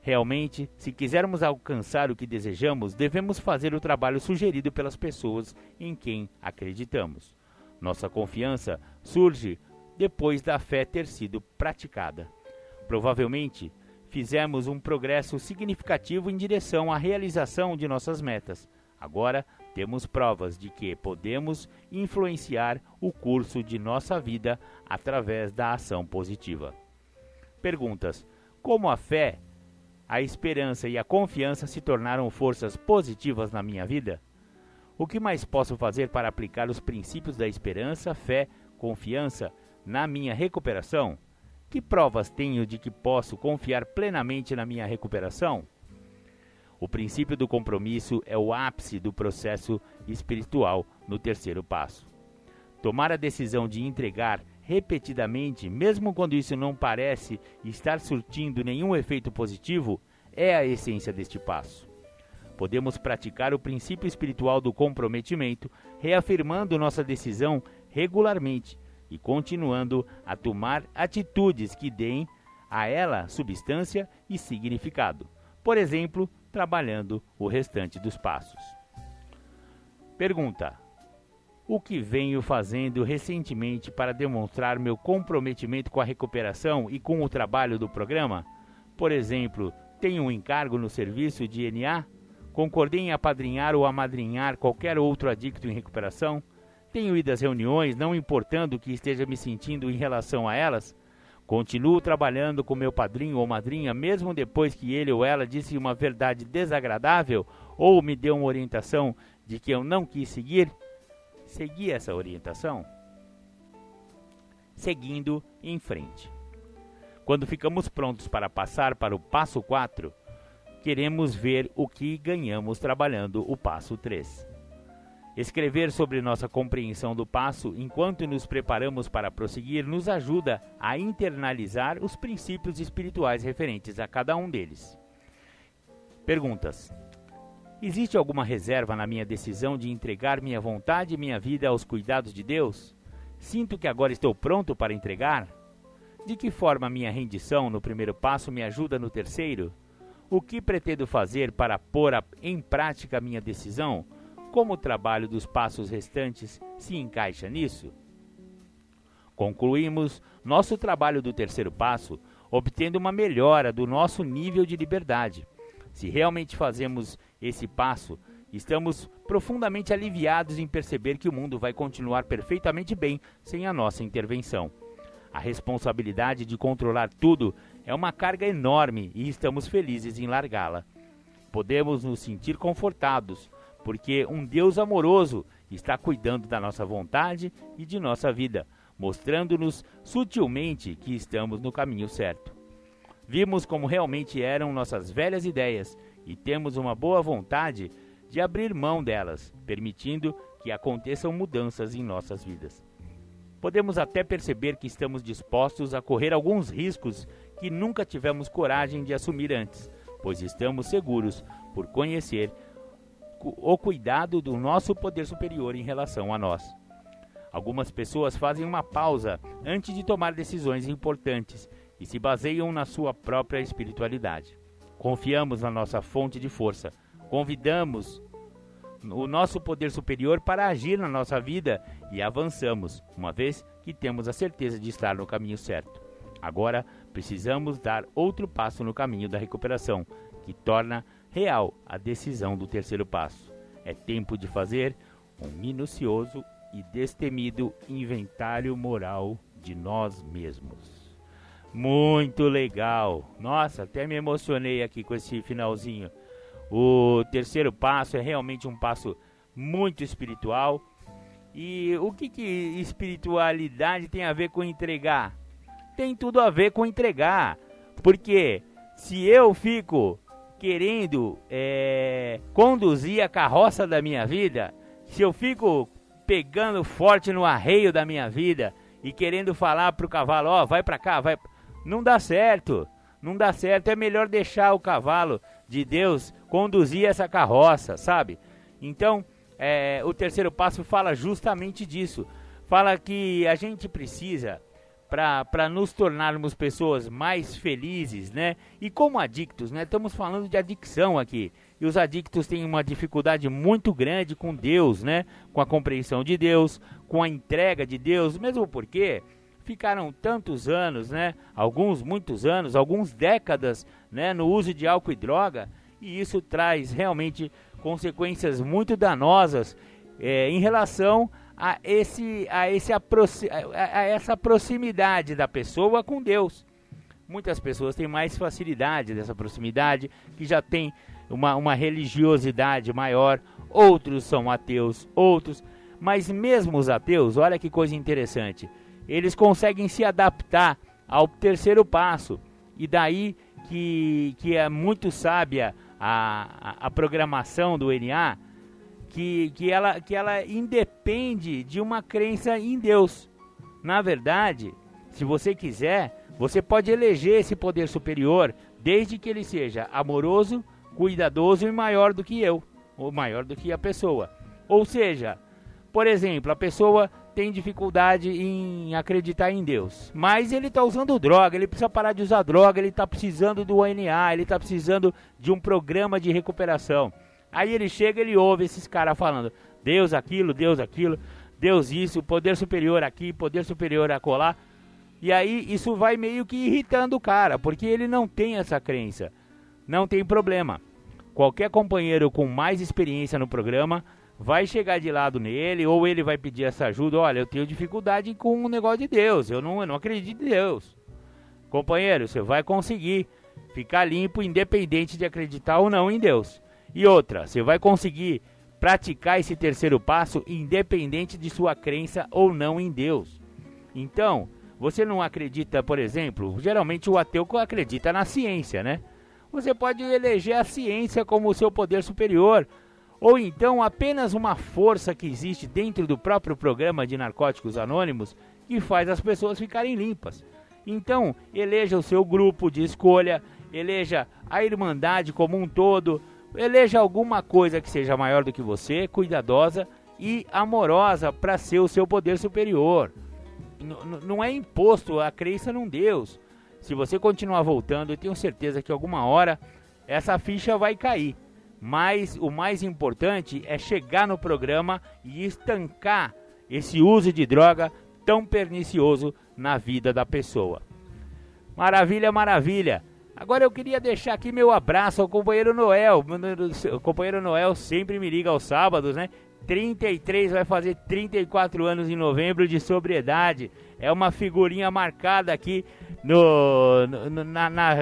Speaker 1: Realmente, se quisermos alcançar o que desejamos, devemos fazer o trabalho sugerido pelas pessoas em quem acreditamos. Nossa confiança surge depois da fé ter sido praticada. Provavelmente, fizemos um progresso significativo em direção à realização de nossas metas. Agora, temos provas de que podemos influenciar o curso de nossa vida através da ação positiva. Perguntas: como a fé, a esperança e a confiança se tornaram forças positivas na minha vida? O que mais posso fazer para aplicar os princípios da esperança, fé, confiança na minha recuperação? Que provas tenho de que posso confiar plenamente na minha recuperação? O princípio do compromisso é o ápice do processo espiritual no terceiro passo. Tomar a decisão de entregar repetidamente, mesmo quando isso não parece estar surtindo nenhum efeito positivo, é a essência deste passo. Podemos praticar o princípio espiritual do comprometimento, reafirmando nossa decisão regularmente e continuando a tomar atitudes que deem a ela substância e significado. Por exemplo, trabalhando o restante dos passos. Pergunta: o que venho fazendo recentemente para demonstrar meu comprometimento com a recuperação e com o trabalho do programa? Por exemplo, tenho um encargo no serviço de NA? Concordei em apadrinhar ou amadrinhar qualquer outro adicto em recuperação? Tenho ido às reuniões, não importando o que esteja me sentindo em relação a elas? Continuo trabalhando com meu padrinho ou madrinha, mesmo depois que ele ou ela disse uma verdade desagradável ou me deu uma orientação de que eu não quis seguir? Segui essa orientação? Seguindo em frente. Quando ficamos prontos para passar para o passo 4, queremos ver o que ganhamos trabalhando o passo 3. Escrever sobre nossa compreensão do passo enquanto nos preparamos para prosseguir nos ajuda a internalizar os princípios espirituais referentes a cada um deles. Perguntas. Existe alguma reserva na minha decisão de entregar minha vontade e minha vida aos cuidados de Deus? Sinto que agora estou pronto para entregar? De que forma minha rendição no primeiro passo me ajuda no terceiro? O que pretendo fazer para pôr em prática minha decisão? Como o trabalho dos passos restantes se encaixa nisso? Concluímos nosso trabalho do terceiro passo, obtendo uma melhora do nosso nível de liberdade. Se realmente fazemos esse passo, estamos profundamente aliviados em perceber que o mundo vai continuar perfeitamente bem sem a nossa intervenção. A responsabilidade de controlar tudo é uma carga enorme e estamos felizes em largá-la. Podemos nos sentir confortados, porque um Deus amoroso está cuidando da nossa vontade e de nossa vida, mostrando-nos sutilmente que estamos no caminho certo. Vimos como realmente eram nossas velhas ideias e temos uma boa vontade de abrir mão delas, permitindo que aconteçam mudanças em nossas vidas. Podemos até perceber que estamos dispostos a correr alguns riscos que nunca tivemos coragem de assumir antes, pois estamos seguros por conhecer o cuidado do nosso poder superior em relação a nós. Algumas pessoas fazem uma pausa antes de tomar decisões importantes e se baseiam na sua própria espiritualidade. Confiamos na nossa fonte de força, convidamos o nosso poder superior para agir na nossa vida e avançamos, uma vez que temos a certeza de estar no caminho certo. Agora, precisamos dar outro passo no caminho da recuperação, que torna real a decisão do terceiro passo. É tempo de fazer um minucioso e destemido inventário moral de nós mesmos. Muito legal! Nossa, até me emocionei aqui com esse finalzinho. O terceiro passo é realmente um passo muito espiritual. E o que espiritualidade tem a ver com entregar? Tem tudo a ver com entregar. Porque se eu fico querendo conduzir a carroça da minha vida, se eu fico pegando forte no arreio da minha vida e querendo falar pro cavalo, ó, vai pra cá, vai... Não dá certo. Não dá certo. É melhor deixar o cavalo de Deus conduzir essa carroça, sabe? Então, o terceiro passo fala justamente disso. Fala que a gente precisa, para nos tornarmos pessoas mais felizes, né? E como adictos, né? Estamos falando de adicção aqui. E os adictos têm uma dificuldade muito grande com Deus, né? Com a compreensão de Deus, com a entrega de Deus, mesmo porque ficaram tantos anos, né? Muitos anos, algumas décadas, né? No uso de álcool e droga. E isso traz realmente consequências muito danosas em relação a essa proximidade da pessoa com Deus. Muitas pessoas têm mais facilidade dessa proximidade, que já tem uma religiosidade maior, outros são ateus, mas mesmo os ateus, olha que coisa interessante, eles conseguem se adaptar ao terceiro passo, e daí que é muito sábia a programação do NA, que ela independe de uma crença em Deus. Na verdade, se você quiser, você pode eleger esse poder superior, desde que ele seja amoroso, cuidadoso e maior do que eu, ou maior do que a pessoa. Ou seja, por exemplo, a pessoa tem dificuldade em acreditar em Deus, mas ele está usando droga, ele precisa parar de usar droga, ele está precisando do ONA, ele está precisando de um programa de recuperação. Aí ele chega, ele ouve esses caras falando, Deus aquilo, Deus isso, poder superior aqui, poder superior acolá. E aí isso vai meio que irritando o cara, porque ele não tem essa crença. Não tem problema. Qualquer companheiro com mais experiência no programa vai chegar de lado nele, ou ele vai pedir essa ajuda. Olha, eu tenho dificuldade com o negócio de Deus, eu não acredito em Deus. Companheiro, você vai conseguir ficar limpo, independente de acreditar ou não em Deus. E outra, você vai conseguir praticar esse terceiro passo independente de sua crença ou não em Deus. Então, você não acredita, por exemplo, geralmente o ateu acredita na ciência, né? Você pode eleger a ciência como o seu poder superior, ou então apenas uma força que existe dentro do próprio programa de Narcóticos Anônimos que faz as pessoas ficarem limpas. Então, eleja o seu grupo de escolha, eleja a Irmandade como um todo, eleja alguma coisa que seja maior do que você, cuidadosa e amorosa para ser o seu poder superior. Não é imposto a crença num Deus. Se você continuar voltando, eu tenho certeza que alguma hora essa ficha vai cair. Mas o mais importante é chegar no programa e estancar esse uso de droga tão pernicioso na vida da pessoa. Maravilha, maravilha! Agora eu queria deixar aqui meu abraço ao companheiro Noel. O companheiro Noel sempre me liga aos sábados, né? 33, vai fazer 34 anos em novembro de sobriedade. É uma figurinha marcada aqui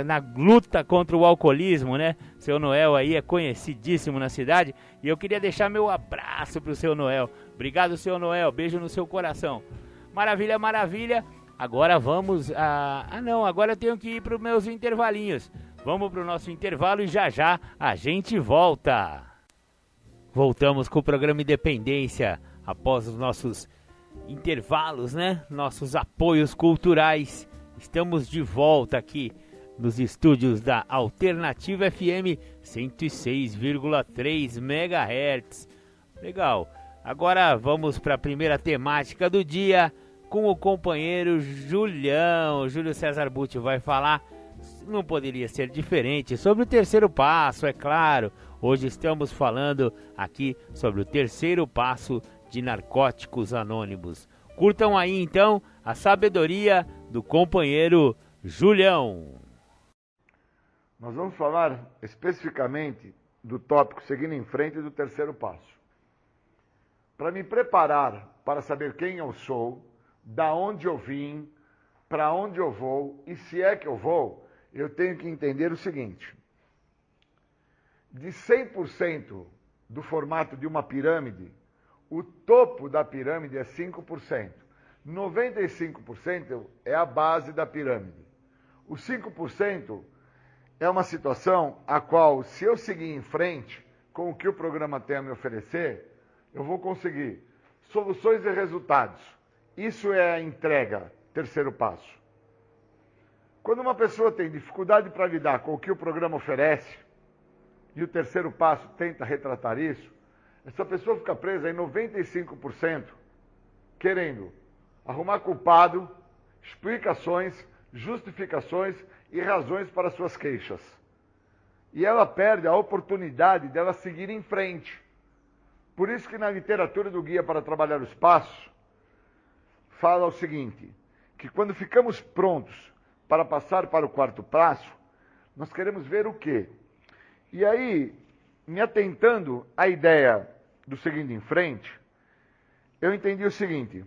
Speaker 1: na luta contra o alcoolismo, né? Seu Noel aí é conhecidíssimo na cidade. E eu queria deixar meu abraço pro seu Noel. Obrigado, seu Noel. Beijo no seu coração. Maravilha, maravilha. Agora vamos a... não, agora eu tenho que ir para os meus intervalinhos. Vamos para o nosso intervalo e já já a gente volta. Voltamos com o programa Independência após os nossos intervalos, né? Nossos apoios culturais. Estamos de volta aqui nos estúdios da Alternativa FM 106,3 MHz. Legal. Agora vamos para a primeira temática do dia com o companheiro Julião. Júlio César Butti vai falar, não poderia ser diferente, sobre o terceiro passo, é claro. Hoje estamos falando aqui sobre o terceiro passo de Narcóticos Anônimos. Curtam aí então a sabedoria do companheiro Julião.
Speaker 2: Nós vamos falar especificamente do tópico seguindo em frente do terceiro passo. Para me preparar para saber quem eu sou, da onde eu vim, para onde eu vou e se é que eu vou, eu tenho que entender o seguinte. De 100% do formato de uma pirâmide, o topo da pirâmide é 5%. 95% é a base da pirâmide. Os 5% é uma situação a qual, se eu seguir em frente com o que o programa tem a me oferecer, eu vou conseguir soluções e resultados. Isso é a entrega, terceiro passo. Quando uma pessoa tem dificuldade para lidar com o que o programa oferece, e o terceiro passo tenta retratar isso, essa pessoa fica presa em 95%, querendo arrumar culpado, explicações, justificações e razões para suas queixas. E ela perde a oportunidade dela seguir em frente. Por isso que na literatura do Guia para Trabalhar os Passos, fala o seguinte, que quando ficamos prontos para passar para o quarto passo, nós queremos ver o quê? E aí, me atentando à ideia do seguindo em frente, eu entendi o seguinte,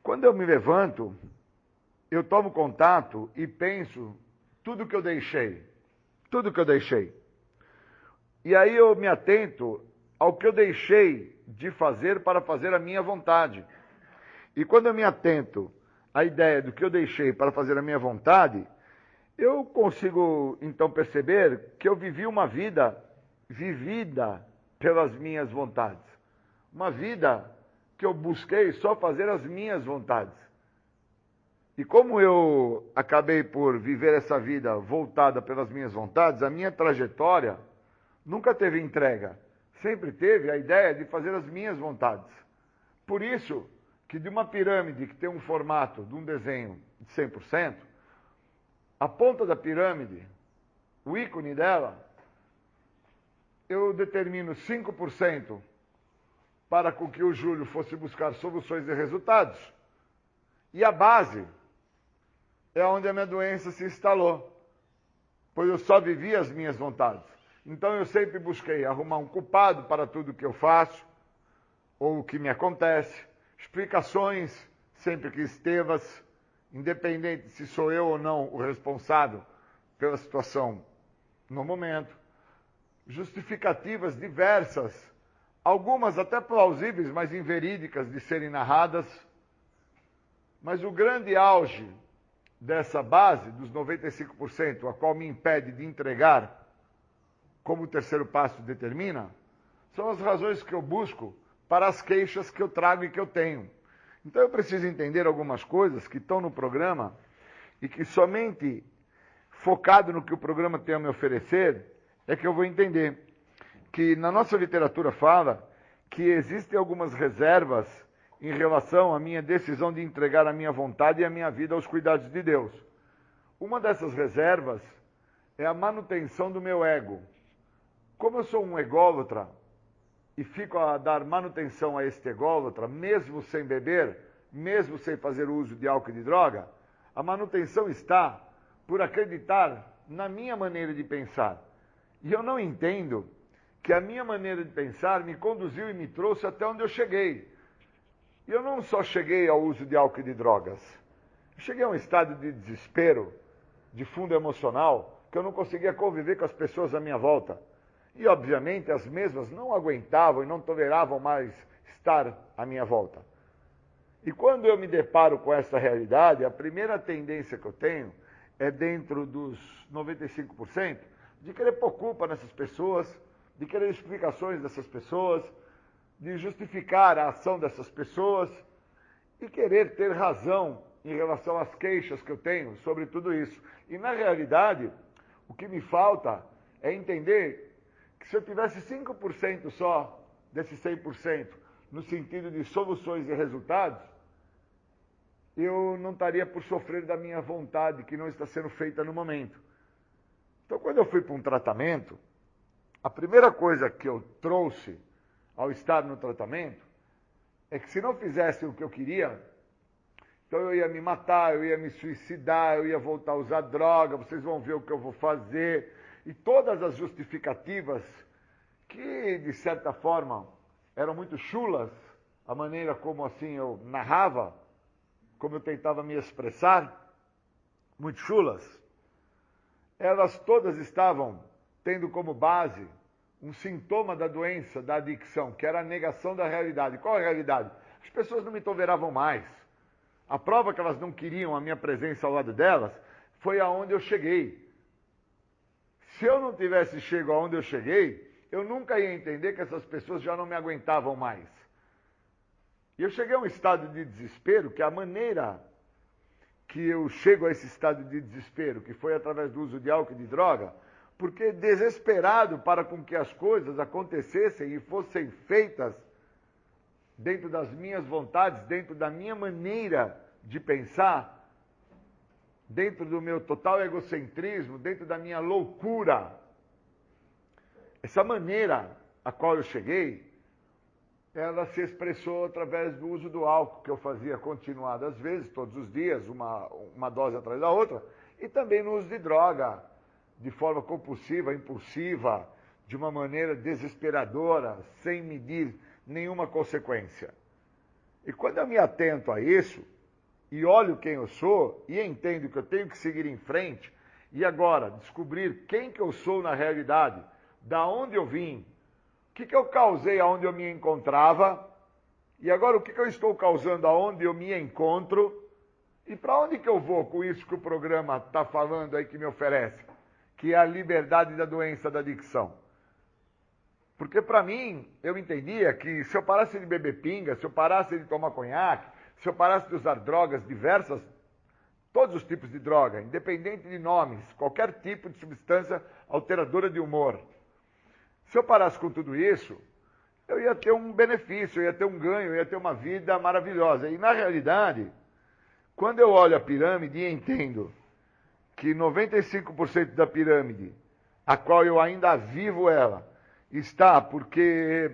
Speaker 2: quando eu me levanto, eu tomo contato e penso tudo que eu deixei. E aí eu me atento ao que eu deixei de fazer para fazer a minha vontade. E quando eu me atento à ideia do que eu deixei para fazer a minha vontade, eu consigo então perceber que eu vivi uma vida vivida pelas minhas vontades. Uma vida que eu busquei só fazer as minhas vontades. E como eu acabei por viver essa vida voltada pelas minhas vontades, a minha trajetória nunca teve entrega. Sempre teve a ideia de fazer as minhas vontades. Por isso que de uma pirâmide que tem um formato de um desenho de 100%, a ponta da pirâmide, o ícone dela, eu determino 5% para com que o Júlio fosse buscar soluções e resultados. E a base é onde a minha doença se instalou, pois eu só vivi as minhas vontades. Então eu sempre busquei arrumar um culpado para tudo que eu faço, ou o que me acontece, explicações sempre que estevas, independente se sou eu ou não o responsável pela situação no momento, justificativas diversas, algumas até plausíveis, mas inverídicas de serem narradas, mas o grande auge dessa base, dos 95%, a qual me impede de entregar como o terceiro passo determina, são as razões que eu busco para as queixas que eu trago e que eu tenho. Então eu preciso entender algumas coisas que estão no programa e que somente focado no que o programa tem a me oferecer é que eu vou entender que na nossa literatura fala que existem algumas reservas em relação à minha decisão de entregar a minha vontade e a minha vida aos cuidados de Deus. Uma dessas reservas é a manutenção do meu ego. Como eu sou um ególatra e fico a dar manutenção a este ególatra, mesmo sem beber, mesmo sem fazer uso de álcool e de droga, a manutenção está por acreditar na minha maneira de pensar. E eu não entendo que a minha maneira de pensar me conduziu e me trouxe até onde eu cheguei. E eu não só cheguei ao uso de álcool e de drogas, eu cheguei a um estado de desespero, de fundo emocional, que eu não conseguia conviver com as pessoas à minha volta. E, obviamente, as mesmas não aguentavam e não toleravam mais estar à minha volta. E quando eu me deparo com essa realidade, a primeira tendência que eu tenho é, dentro dos 95%, de querer pôr culpa nessas pessoas, de querer explicações dessas pessoas, de justificar a ação dessas pessoas e querer ter razão em relação às queixas que eu tenho sobre tudo isso. E, na realidade, o que me falta é entender que se eu tivesse 5% só desses 100%, no sentido de soluções e resultados, eu não estaria por sofrer da minha vontade, que não está sendo feita no momento. Então, quando eu fui para um tratamento, a primeira coisa que eu trouxe ao estar no tratamento é que se não fizesse o que eu queria, então eu ia me matar, eu ia me suicidar, eu ia voltar a usar droga, vocês vão ver o que eu vou fazer. E todas as justificativas que, de certa forma, eram muito chulas, a maneira como assim eu narrava, como eu tentava me expressar, muito chulas, elas todas estavam tendo como base um sintoma da doença, da adicção, que era a negação da realidade. Qual é a realidade? As pessoas não me toleravam mais. A prova que elas não queriam a minha presença ao lado delas foi aonde eu cheguei. Se eu não tivesse chego aonde eu cheguei, eu nunca ia entender que essas pessoas já não me aguentavam mais. E eu cheguei a um estado de desespero, que a maneira que eu chego a esse estado de desespero, que foi através do uso de álcool e de droga, porque desesperado para com que as coisas acontecessem e fossem feitas dentro das minhas vontades, dentro da minha maneira de pensar, dentro do meu total egocentrismo, dentro da minha loucura. Essa maneira a qual eu cheguei, ela se expressou através do uso do álcool, que eu fazia continuadas vezes, todos os dias, uma dose atrás da outra, e também no uso de droga, de forma compulsiva, impulsiva, de uma maneira desesperadora, sem medir nenhuma consequência. E quando eu me atento a isso, e olho quem eu sou, e entendo que eu tenho que seguir em frente, e agora descobrir quem que eu sou na realidade, da onde eu vim, o que eu causei aonde eu me encontrava, e agora o que eu estou causando aonde eu me encontro, e para onde que eu vou com isso que o programa está falando aí que me oferece, que é a liberdade da doença da adicção. Porque para mim, eu entendia que se eu parasse de beber pinga, se eu parasse de tomar conhaque, se eu parasse de usar drogas diversas, todos os tipos de droga, independente de nomes, qualquer tipo de substância alteradora de humor, se eu parasse com tudo isso, eu ia ter um benefício, eu ia ter um ganho, eu ia ter uma vida maravilhosa. E na realidade, quando eu olho a pirâmide e entendo que 95% da pirâmide, a qual eu ainda vivo ela, está porque,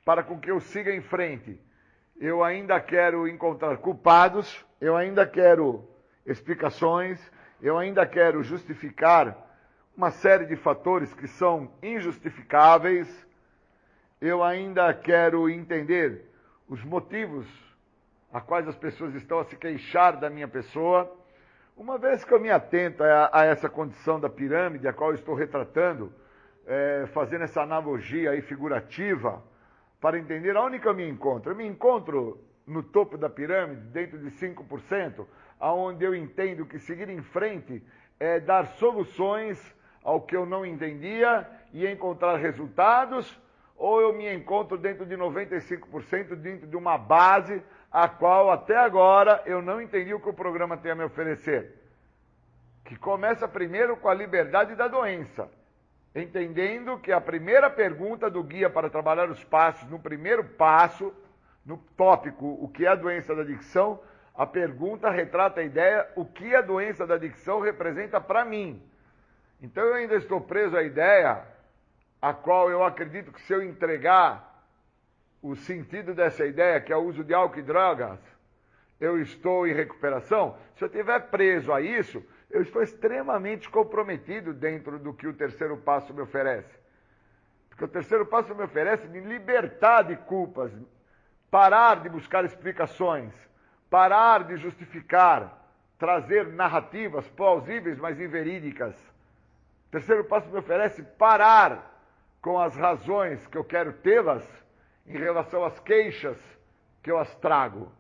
Speaker 2: para com que eu siga em frente, eu ainda quero encontrar culpados, eu ainda quero explicações, eu ainda quero justificar uma série de fatores que são injustificáveis, eu ainda quero entender os motivos a quais as pessoas estão a se queixar da minha pessoa. Uma vez que eu me atento a essa condição da pirâmide, a qual eu estou retratando, fazendo essa analogia aí figurativa, para entender aonde que eu me encontro. Eu me encontro no topo da pirâmide, dentro de 5%, aonde eu entendo que seguir em frente é dar soluções ao que eu não entendia e encontrar resultados, ou eu me encontro dentro de 95% dentro de uma base a qual até agora eu não entendi o que o programa tem a me oferecer. Que começa primeiro com a liberdade da doença, entendendo que a primeira pergunta do guia para trabalhar os passos, no primeiro passo, no tópico, o que é a doença da adicção, a pergunta retrata a ideia, o que a doença da adicção representa para mim. Então eu ainda estou preso à ideia, a qual eu acredito que se eu entregar o sentido dessa ideia, que é o uso de álcool e drogas, eu estou em recuperação. Se eu estiver preso a isso, eu estou extremamente comprometido dentro do que o terceiro passo me oferece. Porque o terceiro passo me oferece me libertar de culpas, parar de buscar explicações, parar de justificar, trazer narrativas plausíveis, mas inverídicas. O terceiro passo me oferece parar com as razões que eu quero tê-las em relação às queixas que eu as trago.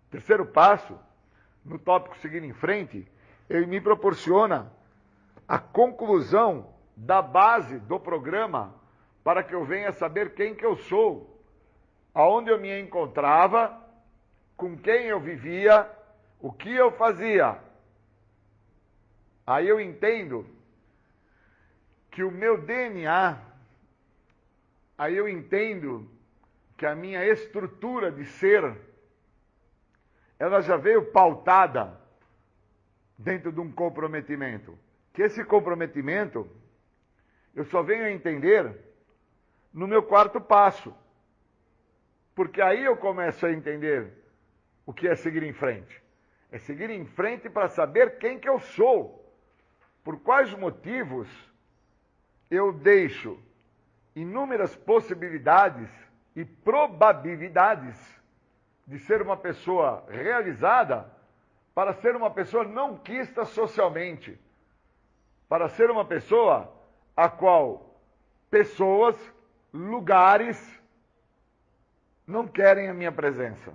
Speaker 2: Terceiro passo, no tópico seguindo em frente, ele me proporciona a conclusão da base do programa para que eu venha saber quem que eu sou, aonde eu me encontrava, com quem eu vivia, o que eu fazia. Aí eu entendo que o meu DNA, aí eu entendo que a minha estrutura de ser, ela já veio pautada dentro de um comprometimento. Que esse comprometimento, eu só venho a entender no meu quarto passo. Porque aí eu começo a entender o que é seguir em frente. É seguir em frente para saber quem que eu sou. Por quais motivos eu deixo inúmeras possibilidades e probabilidades de ser uma pessoa realizada para ser uma pessoa não quista socialmente, para ser uma pessoa a qual pessoas, lugares não querem a minha presença.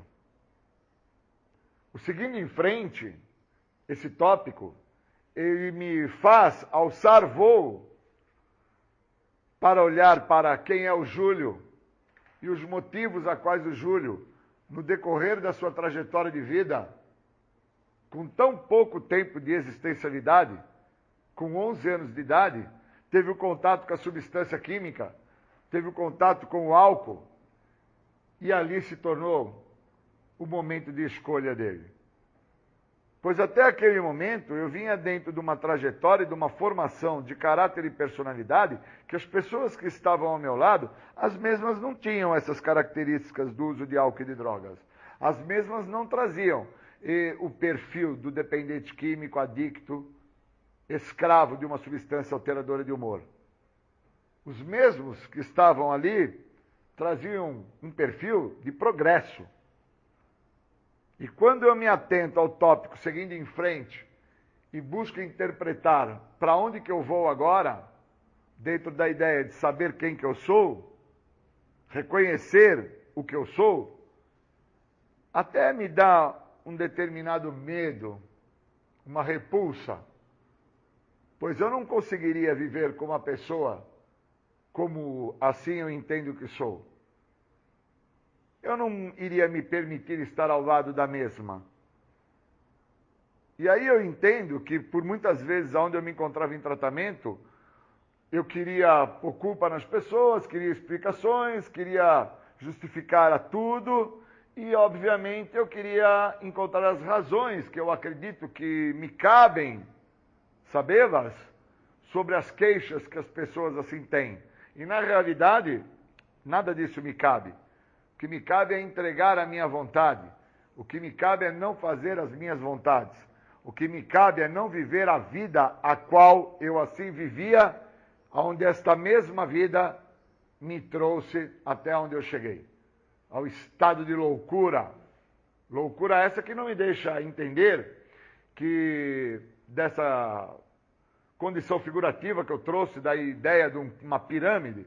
Speaker 2: O seguindo em frente, esse tópico, ele me faz alçar voo para olhar para quem é o Júlio e os motivos a quais o Júlio, no decorrer da sua trajetória de vida, com tão pouco tempo de existencialidade, com 11 anos de idade, teve o contato com a substância química, teve o contato com o álcool, e ali se tornou o momento de escolha dele. Pois até aquele momento eu vinha dentro de uma trajetória, de uma formação de caráter e personalidade, que as pessoas que estavam ao meu lado, as mesmas não tinham essas características do uso de álcool e de drogas. As mesmas não traziam o perfil do dependente químico, adicto, escravo de uma substância alteradora de humor. Os mesmos que estavam ali traziam um perfil de progresso. E quando eu me atento ao tópico seguindo em frente e busco interpretar para onde que eu vou agora, dentro da ideia de saber quem que eu sou, reconhecer o que eu sou, até me dá um determinado medo, uma repulsa, pois eu não conseguiria viver com uma pessoa como assim eu entendo que sou. Eu não iria me permitir estar ao lado da mesma. E aí eu entendo que por muitas vezes onde eu me encontrava em tratamento, eu queria pôr culpa nas pessoas, queria explicações, queria justificar a tudo e obviamente eu queria encontrar as razões que eu acredito que me cabem sabê-las sobre as queixas que as pessoas assim têm. E na realidade, nada disso me cabe. O que me cabe é entregar a minha vontade. O que me cabe é não fazer as minhas vontades. O que me cabe é não viver a vida a qual eu assim vivia, onde esta mesma vida me trouxe até onde eu cheguei. Ao estado de loucura. Loucura essa que não me deixa entender que dessa condição figurativa que eu trouxe da ideia de uma pirâmide,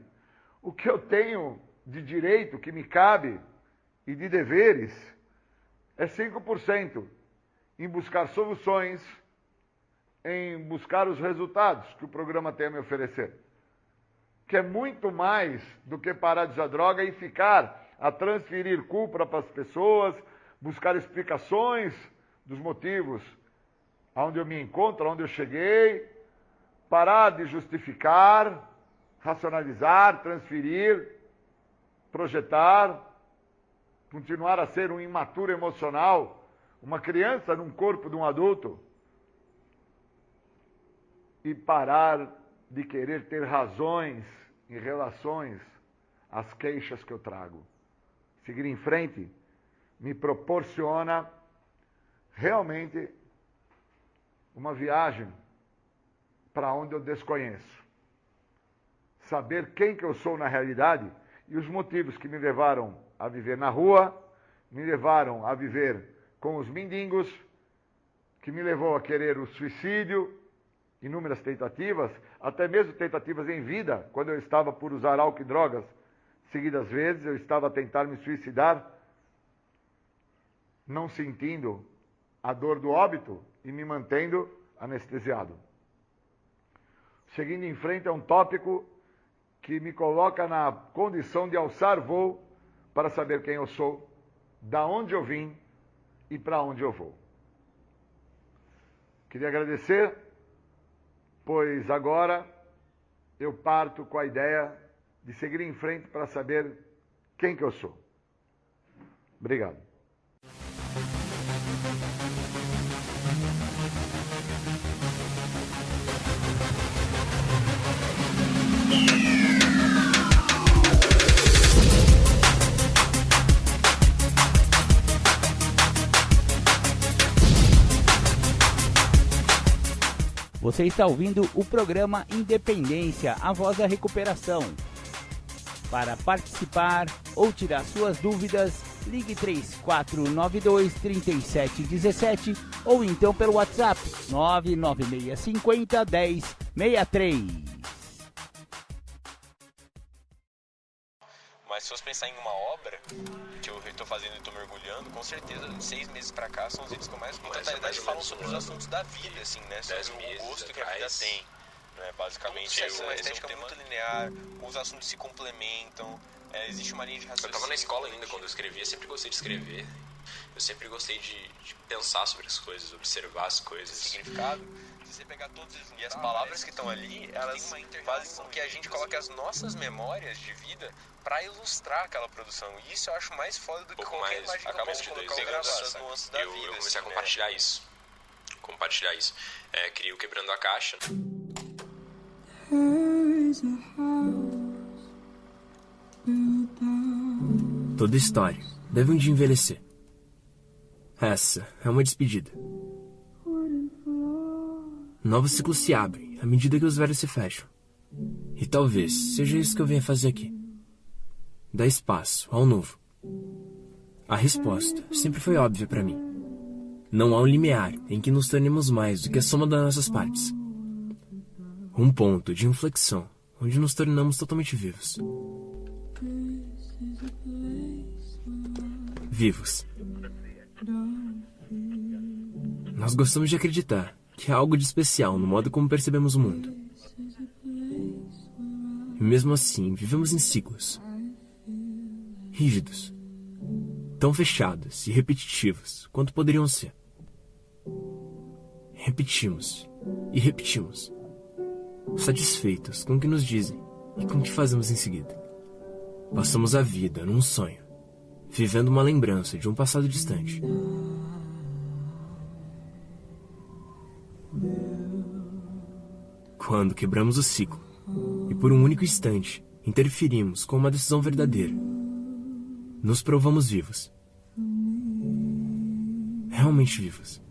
Speaker 2: o que eu tenho de direito que me cabe e de deveres é 5% em buscar soluções, em buscar os resultados que o programa tem a me oferecer. Que é muito mais do que parar de usar droga e ficar a transferir culpa para as pessoas, buscar explicações dos motivos aonde eu me encontro, aonde eu cheguei, parar de justificar, racionalizar, transferir, projetar, continuar a ser um imaturo emocional, uma criança num corpo de um adulto, e parar de querer ter razões em relações às queixas que eu trago. Seguir em frente me proporciona realmente uma viagem para onde eu desconheço. Saber quem que eu sou na realidade e os motivos que me levaram a viver na rua, me levaram a viver com os mendigos, que me levou a querer o suicídio, inúmeras tentativas, até mesmo tentativas em vida, quando eu estava por usar álcool e drogas seguidas vezes, eu estava a tentar me suicidar, não sentindo a dor do óbito e me mantendo anestesiado. Seguindo em frente é um tópico que me coloca na condição de alçar voo para saber quem eu sou, da onde eu vim e para onde eu vou. Queria agradecer, pois agora eu parto com a ideia de seguir em frente para saber quem que eu sou. Obrigado.
Speaker 1: Você está ouvindo o programa Independência, a voz da recuperação. Para participar ou tirar suas dúvidas, ligue 3492-3717 ou então pelo WhatsApp 99650-1063.
Speaker 3: Mas se fosse pensar em uma obra que eu estou fazendo e estou mergulhando, com certeza, 6 meses pra cá são os vídeos que eu mais... Muita totalidade falam sobre os assuntos da vida, assim, né? Sobre o gosto que a vida tem. Né? Basicamente, é uma estética muito linear, os assuntos se complementam, existe uma linha de raciocínio. Eu estava na escola ainda quando eu escrevia, sempre gostei de escrever. Eu sempre gostei de pensar sobre as coisas, observar as coisas. Significado. Se você pegar todos e as palavras que estão ali, elas fazem com que a gente coloque as nossas memórias de vida para ilustrar aquela produção. E isso eu acho mais foda do que qualquer imagem que eu posso colocar essas nuances da vida. Eu comecei a compartilhar isso. Criei o Quebrando a Caixa.
Speaker 4: Toda história deve um dia envelhecer. Essa é uma despedida. Novos ciclos se abrem à medida que os velhos se fecham. E talvez seja isso que eu venha fazer aqui. Dar espaço ao novo. A resposta sempre foi óbvia para mim. Não há um limiar em que nos tornemos mais do que a soma das nossas partes. Um ponto de inflexão onde nos tornamos totalmente vivos. Vivos. Nós gostamos de acreditar que há algo de especial no modo como percebemos o mundo. E mesmo assim, vivemos em ciclos. Rígidos. Tão fechados e repetitivos quanto poderiam ser. Repetimos e repetimos. Satisfeitos com o que nos dizem e com o que fazemos em seguida. Passamos a vida num sonho, vivendo uma lembrança de um passado distante. Quando quebramos o ciclo e por um único instante interferimos com uma decisão verdadeira, nos provamos vivos. Realmente vivos.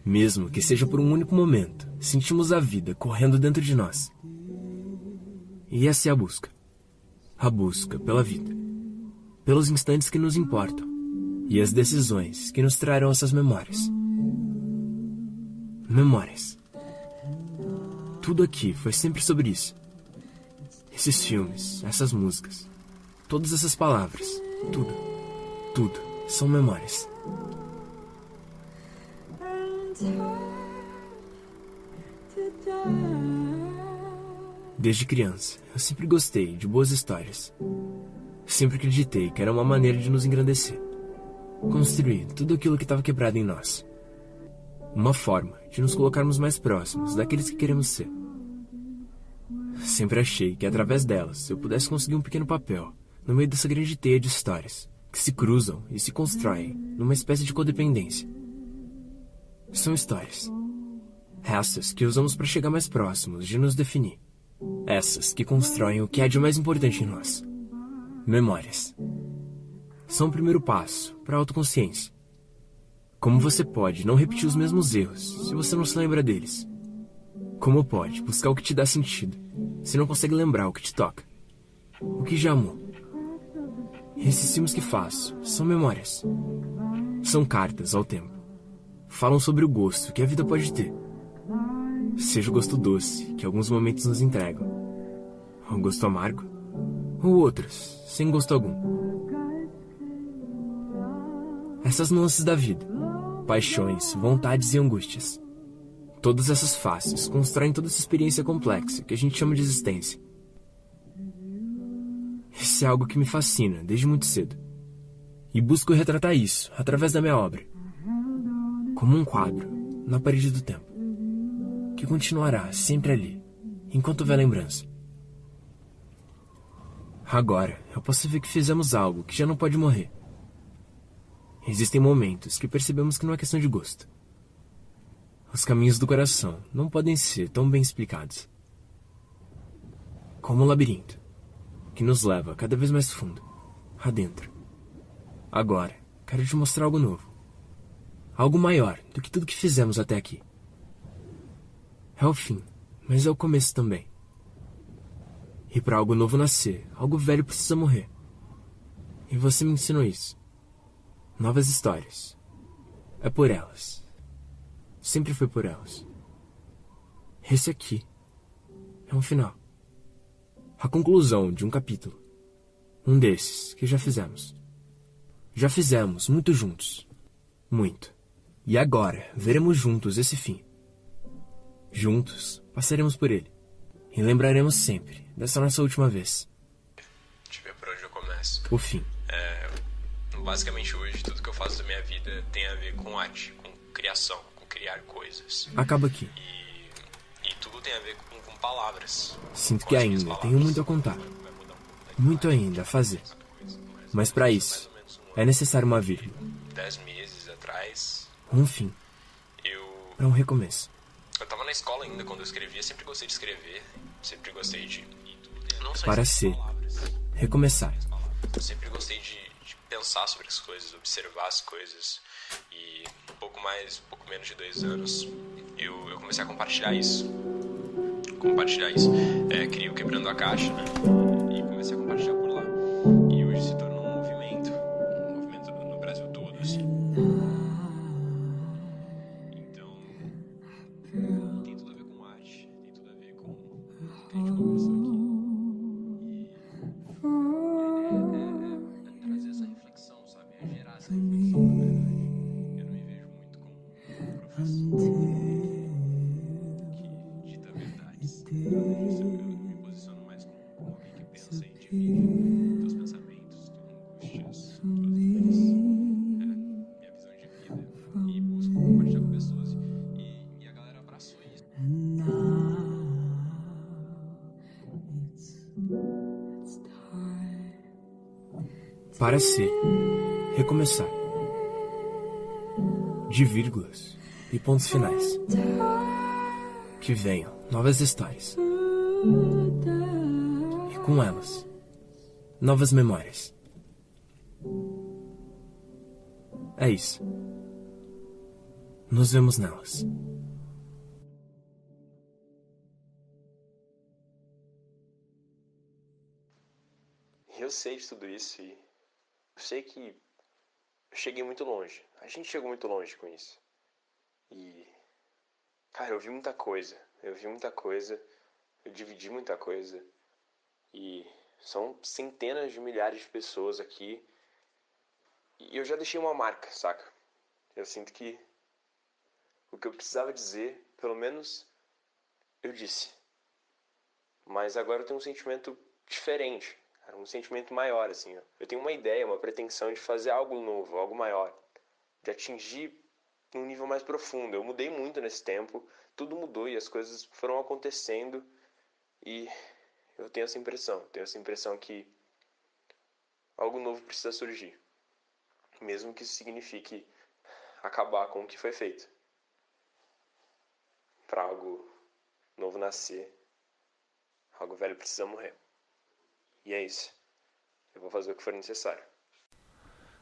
Speaker 4: Mesmo que seja por um único momento, sentimos a vida correndo dentro de nós. E essa é a busca. A busca pela vida. Pelos instantes que nos importam. E as decisões que nos trarão essas memórias. Memórias. Tudo aqui foi sempre sobre isso. Esses filmes, essas músicas, todas essas palavras, tudo são memórias. Desde criança, eu sempre gostei de boas histórias. Sempre acreditei que era uma maneira de nos engrandecer. Construir tudo aquilo que estava quebrado em nós. Uma forma de nos colocarmos mais próximos daqueles que queremos ser. Sempre achei que através delas eu pudesse conseguir um pequeno papel no meio dessa grande teia de histórias que se cruzam e se constroem numa espécie de codependência. São histórias. Essas que usamos para chegar mais próximos de nos definir. Essas que constroem o que há de mais importante em nós. Memórias. São o primeiro passo para a autoconsciência. Como você pode não repetir os mesmos erros se você não se lembra deles? Como pode buscar o que te dá sentido se não consegue lembrar o que te toca? O que já amou? Esses filmes que faço são memórias. São cartas ao tempo. Falam sobre o gosto que a vida pode ter. Seja o gosto doce que alguns momentos nos entregam, o gosto amargo, ou outros, sem gosto algum. Essas nuances da vida, paixões, vontades e angústias. Todas essas faces constroem toda essa experiência complexa que a gente chama de existência. Isso é algo que me fascina desde muito cedo. E busco retratar isso através da minha obra. Como um quadro na parede do tempo, que continuará sempre ali, enquanto houver lembrança. Agora, eu posso ver que fizemos algo que já não pode morrer. Existem momentos que percebemos que não é questão de gosto. Os caminhos do coração não podem ser tão bem explicados. Como um labirinto, que nos leva cada vez mais fundo, adentro. Agora, quero te mostrar algo novo. Algo maior do que tudo que fizemos até aqui. É o fim, mas é o começo também. E para algo novo nascer, algo velho precisa morrer. E você me ensinou isso. Novas histórias. É por elas. Sempre foi por elas. Esse aqui é um final. A conclusão de um capítulo. Um desses que já fizemos. Já fizemos muito juntos. Muito. E agora veremos juntos esse fim. Juntos passaremos por ele. E lembraremos sempre dessa nossa última vez.
Speaker 3: Deixa eu ver por onde eu começo.
Speaker 4: O fim.
Speaker 3: Basicamente hoje tudo que eu faço da minha vida tem a ver com arte, com criação, com criar coisas.
Speaker 4: Acaba aqui.
Speaker 3: E tudo tem a ver com palavras.
Speaker 4: Sinto
Speaker 3: Com
Speaker 4: que
Speaker 3: as minhas
Speaker 4: ainda
Speaker 3: palavras.
Speaker 4: tenho muito a contar.
Speaker 3: Vai mudar um pouco da
Speaker 4: Muito ainda a fazer. Mas para isso, é necessário uma vírgula.
Speaker 3: 10 meses atrás,
Speaker 4: Um fim.
Speaker 3: eu
Speaker 4: Para um recomeço.
Speaker 3: tava na escola ainda quando eu escrevia, sempre gostei de escrever, sempre gostei de... Não só
Speaker 4: Para
Speaker 3: escrever
Speaker 4: ser.
Speaker 3: palavras,
Speaker 4: Recomeçar.
Speaker 3: eu sempre gostei de pensar sobre as coisas, observar as coisas. E um pouco menos de 2 anos, eu comecei a compartilhar isso. Criei o Quebrando a Caixa, né? E comecei a compartilhar por lá. E hoje se tornou um movimento no Brasil todo, assim. Então, tem tudo a ver com arte, tem tudo a ver com o que a gente conversou aqui. É trazer essa reflexão, sabe? É gerar essa reflexão. Eu não me vejo muito como um professor que dita verdades. Eu me posiciono mais como alguém que pensa e divide teus pensamentos, tuas angústias, tuas dores. Minha visão de vida. E busco compartilhar com pessoas. E a galera abraçou isso.
Speaker 4: Para ser. Recomeçar. De vírgulas e pontos finais. Que venham novas histórias. E com elas, novas memórias. É isso. Nos vemos nelas.
Speaker 3: Eu sei de tudo isso e eu sei que eu cheguei muito longe. A gente chegou muito longe com isso. E, cara, eu vi muita coisa. Eu dividi muita coisa. E são centenas de milhares de pessoas aqui. E eu já deixei uma marca, saca? Eu sinto que o que eu precisava dizer, pelo menos, eu disse. Mas agora eu tenho um sentimento diferente, cara, um sentimento maior, assim. Ó. Eu tenho uma ideia, uma pretensão de fazer algo novo, algo maior, de atingir um nível mais profundo. Eu mudei muito nesse tempo, tudo mudou e as coisas foram acontecendo e eu tenho essa impressão que algo novo precisa surgir, mesmo que isso signifique acabar com o que foi feito. Para algo novo nascer, algo velho precisa morrer. E é isso. Eu vou fazer o que for necessário.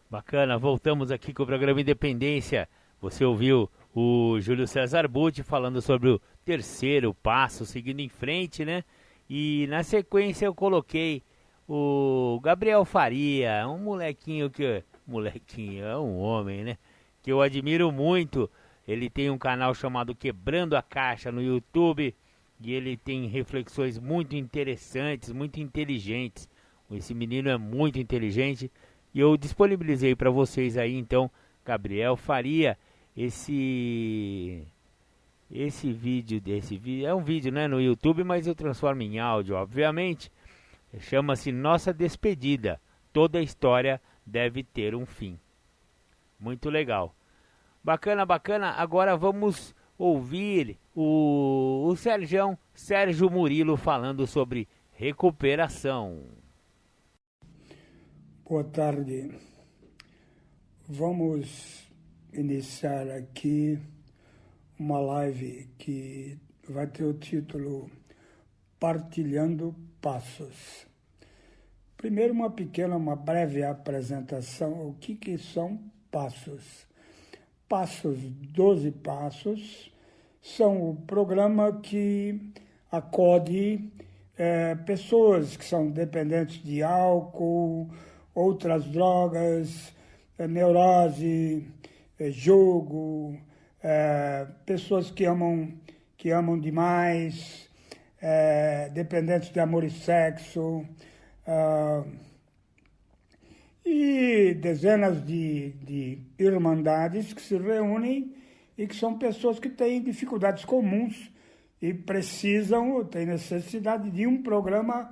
Speaker 1: Bacana, voltamos aqui com o programa Independência. Você ouviu o Júlio César Butti falando sobre o terceiro passo, seguindo em frente, né? E na sequência eu coloquei o Gabriel Faria, um molequinho que... Molequinho, é um homem, né? Que eu admiro muito. Ele tem um canal chamado Quebrando a Caixa no YouTube e ele tem reflexões muito interessantes, muito inteligentes. Esse menino é muito inteligente e eu disponibilizei para vocês aí, então, Gabriel Faria, esse vídeo é um vídeo, né, no YouTube, mas eu transformo em áudio, obviamente. Chama-se Nossa Despedida. Toda história deve ter um fim. Muito legal. Bacana, bacana. Agora vamos ouvir o Sérgio Murilo falando sobre recuperação.
Speaker 5: Boa tarde. Vamos iniciar aqui uma live que vai ter o título Partilhando Passos. Primeiro uma breve apresentação. O que são passos? Passos, 12 Passos, são o programa que acode pessoas que são dependentes de álcool, outras drogas, neurose, jogo, pessoas que amam demais, dependentes de amor e sexo, e dezenas de irmandades que se reúnem e que são pessoas que têm dificuldades comuns e têm necessidade de um programa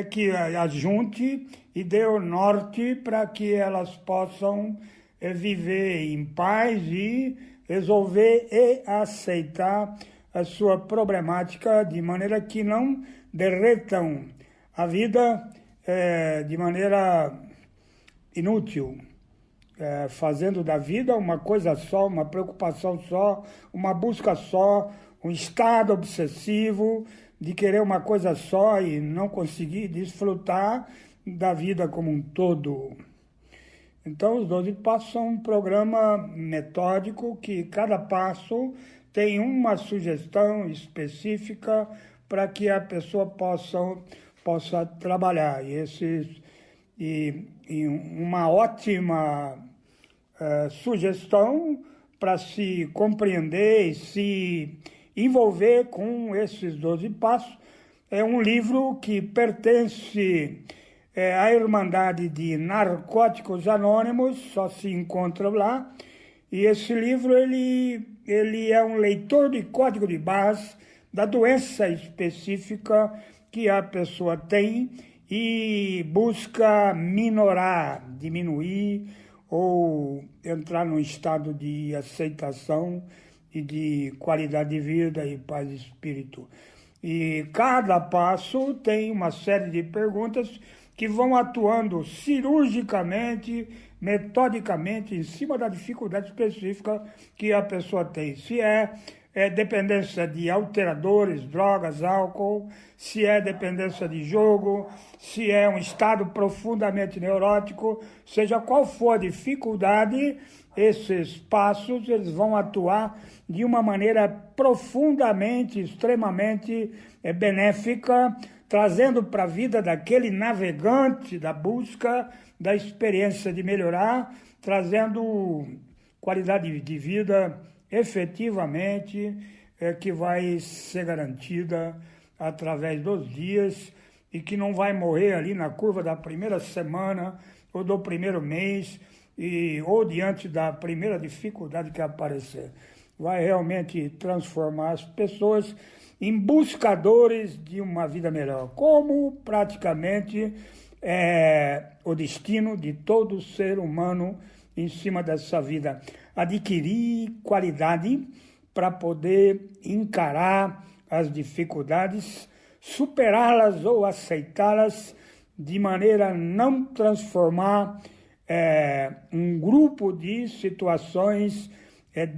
Speaker 5: que as junte e dê o norte para que elas possam viver em paz e resolver e aceitar a sua problemática de maneira que não derretam a vida de maneira inútil, fazendo da vida uma coisa só, uma preocupação só, uma busca só, um estado obsessivo de querer uma coisa só e não conseguir desfrutar da vida como um todo. Então, os 12 Passos são um programa metódico que cada passo tem uma sugestão específica para que a pessoa possa trabalhar. E uma ótima sugestão para se compreender e se envolver com esses 12 passos é um livro que pertence à Irmandade de Narcóticos Anônimos, só se encontra lá, e esse livro ele é um leitor de código de barras da doença específica que a pessoa tem e busca minorar, diminuir ou entrar num estado de aceitação e de qualidade de vida e paz de espírito. E cada passo tem uma série de perguntas que vão atuando cirurgicamente, metodicamente, em cima da dificuldade específica que a pessoa tem. Se é dependência de alteradores, drogas, álcool, se é dependência de jogo, se é um estado profundamente neurótico, seja qual for a dificuldade, esses passos eles vão atuar de uma maneira profundamente, extremamente benéfica, trazendo para a vida daquele navegante da busca, da experiência de melhorar, trazendo qualidade de vida efetivamente que vai ser garantida através dos dias e que não vai morrer ali na curva da primeira semana ou do primeiro mês ou diante da primeira dificuldade que aparecer. Vai realmente transformar as pessoas em buscadores de uma vida melhor, como praticamente é o destino de todo ser humano em cima dessa vida. Adquirir qualidade para poder encarar as dificuldades, superá-las ou aceitá-las, de maneira a não transformar um grupo de situações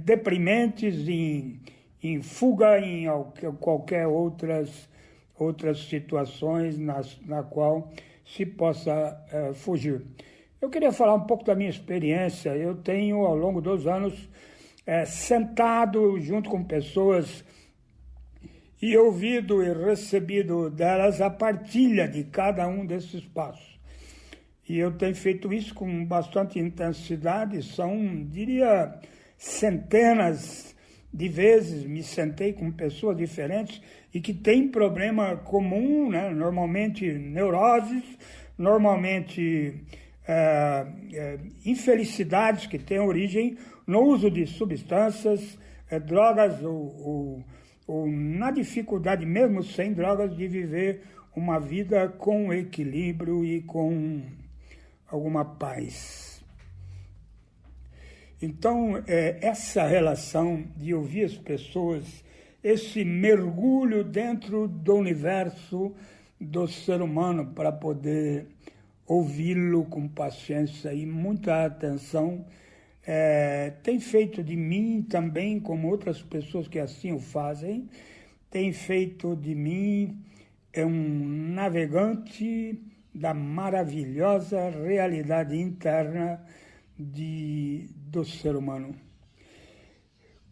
Speaker 5: deprimentes em fuga, em qualquer outras situações na qual se possa fugir. Eu queria falar um pouco da minha experiência. Eu tenho, ao longo dos anos, sentado junto com pessoas e ouvido e recebido delas a partilha de cada um desses passos. E eu tenho feito isso com bastante intensidade, diria, centenas de vezes me sentei com pessoas diferentes e que têm problema comum, né? Normalmente neuroses, normalmente infelicidades que têm origem no uso de substâncias, drogas ou na dificuldade, mesmo sem drogas, de viver uma vida com equilíbrio e com alguma paz. Então, essa relação de ouvir as pessoas, esse mergulho dentro do universo do ser humano para poder ouvi-lo com paciência e muita atenção, tem feito de mim também, como outras pessoas que assim o fazem, tem feito de mim um navegante da maravilhosa realidade interna do ser humano,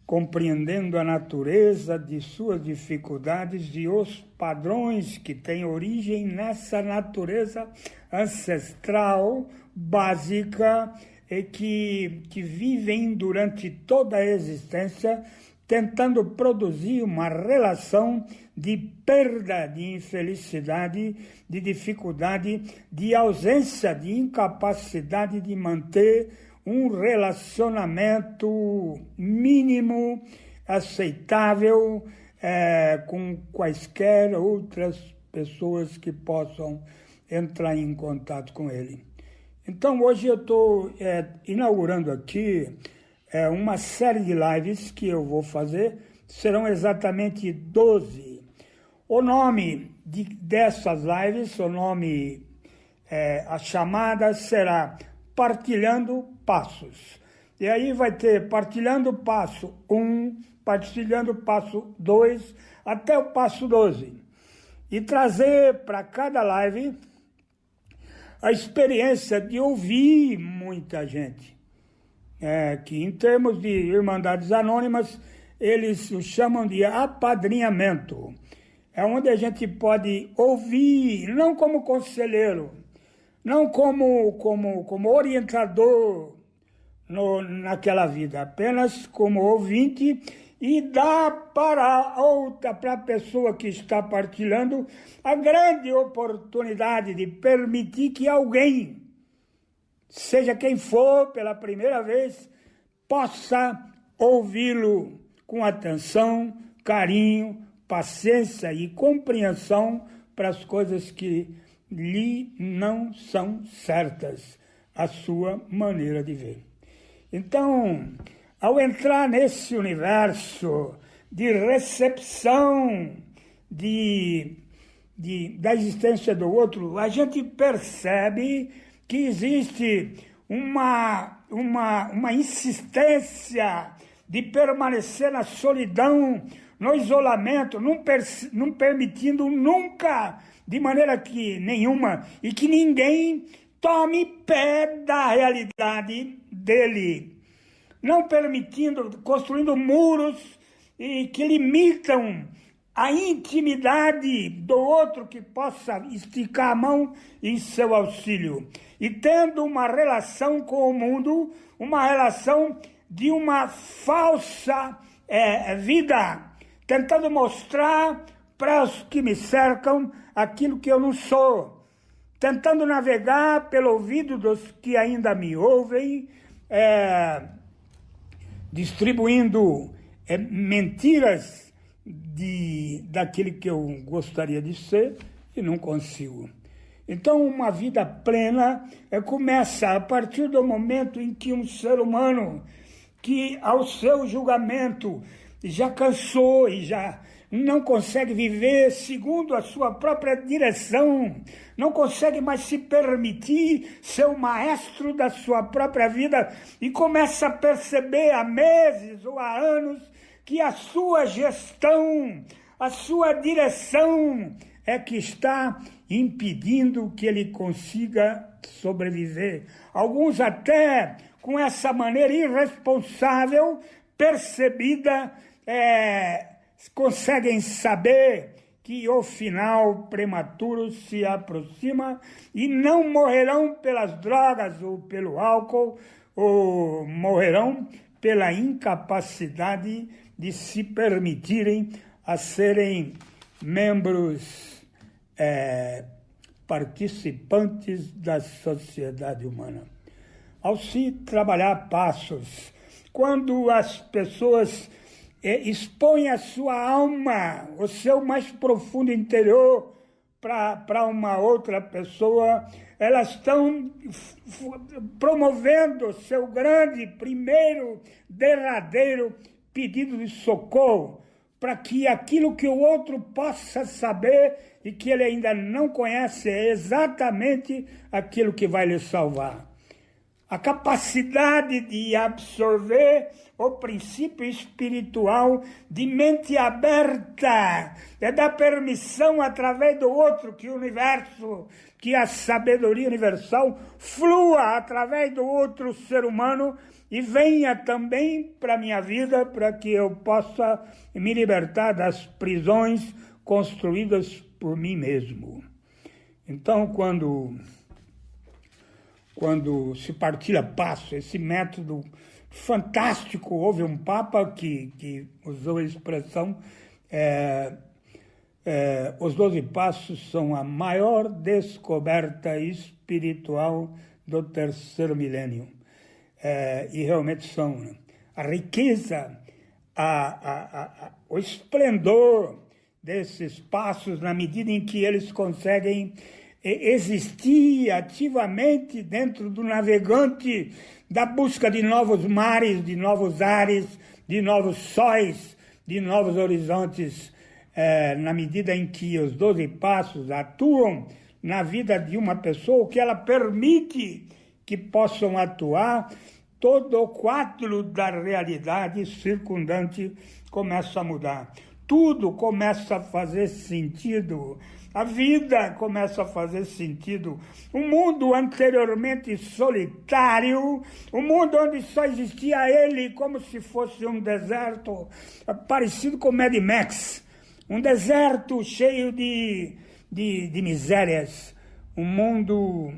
Speaker 5: compreendendo a natureza de suas dificuldades e os padrões que têm origem nessa natureza ancestral, básica, e que vivem durante toda a existência tentando produzir uma relação de perda, de infelicidade, de dificuldade, de ausência, de incapacidade de manter um relacionamento mínimo, aceitável, com quaisquer outras pessoas que possam entrar em contato com ele. Então, hoje eu estou inaugurando aqui uma série de lives que eu vou fazer, serão exatamente 12. O nome dessas lives, a chamada será Partilhando Passos. E aí vai ter Partilhando Passo 1, Partilhando Passo 2, até o Passo 12. E trazer para cada live a experiência de ouvir muita gente. Que em termos de Irmandades Anônimas, eles o chamam de apadrinhamento. É onde a gente pode ouvir, não como conselheiro, não como orientador naquela vida, apenas como ouvinte, e dar para a pessoa que está partilhando a grande oportunidade de permitir que alguém, seja quem for, pela primeira vez, possa ouvi-lo com atenção, carinho, paciência e compreensão para as coisas que lhe não são certas, a sua maneira de ver. Então, ao entrar nesse universo de recepção da existência do outro, a gente percebe que existe uma insistência de permanecer na solidão, no isolamento, não permitindo nunca, de maneira nenhuma, e que ninguém tome pé da realidade dele, não permitindo, construindo muros e que limitam a intimidade do outro que possa esticar a mão em seu auxílio. E tendo uma relação com o mundo, uma relação de uma falsa vida, tentando mostrar para os que me cercam aquilo que eu não sou, tentando navegar pelo ouvido dos que ainda me ouvem, distribuindo mentiras daquilo que eu gostaria de ser e não consigo. Então, uma vida plena começa a partir do momento em que um ser humano, que ao seu julgamento já cansou e já não consegue viver segundo a sua própria direção, não consegue mais se permitir ser o maestro da sua própria vida e começa a perceber há meses ou há anos que a sua gestão, a sua direção é que está impedindo que ele consiga sobreviver. Alguns até com essa maneira irresponsável, percebida, conseguem saber que o final prematuro se aproxima e não morrerão pelas drogas ou pelo álcool, ou morrerão pela incapacidade de se permitirem a serem membros participantes da sociedade humana. Ao se trabalhar passos, quando as pessoas expõem a sua alma, o seu mais profundo interior para uma outra pessoa, elas estão promovendo o seu grande, primeiro, derradeiro pedido de socorro, para que aquilo que o outro possa saber e que ele ainda não conhece é exatamente aquilo que vai lhe salvar. A capacidade de absorver o princípio espiritual de mente aberta, é dar permissão através do outro que o universo, que a sabedoria universal flua através do outro ser humano e venha também para a minha vida, para que eu possa me libertar das prisões construídas por mim mesmo. Então, quando se partilha passo, esse método fantástico, houve um Papa que usou a expressão, os 12 passos são a maior descoberta espiritual do terceiro milênio. E realmente são, né? A riqueza, o esplendor desses passos, na medida em que eles conseguem existir ativamente dentro do navegante da busca de novos mares, de novos ares, de novos sóis, de novos horizontes, na medida em que os 12 passos atuam na vida de uma pessoa, o que ela permite que possam atuar, todo o quadro da realidade circundante começa a mudar. Tudo começa a fazer sentido. A vida começa a fazer sentido. Um mundo anteriormente solitário, um mundo onde só existia ele como se fosse um deserto, parecido com Mad Max. Um deserto cheio de misérias. Um mundo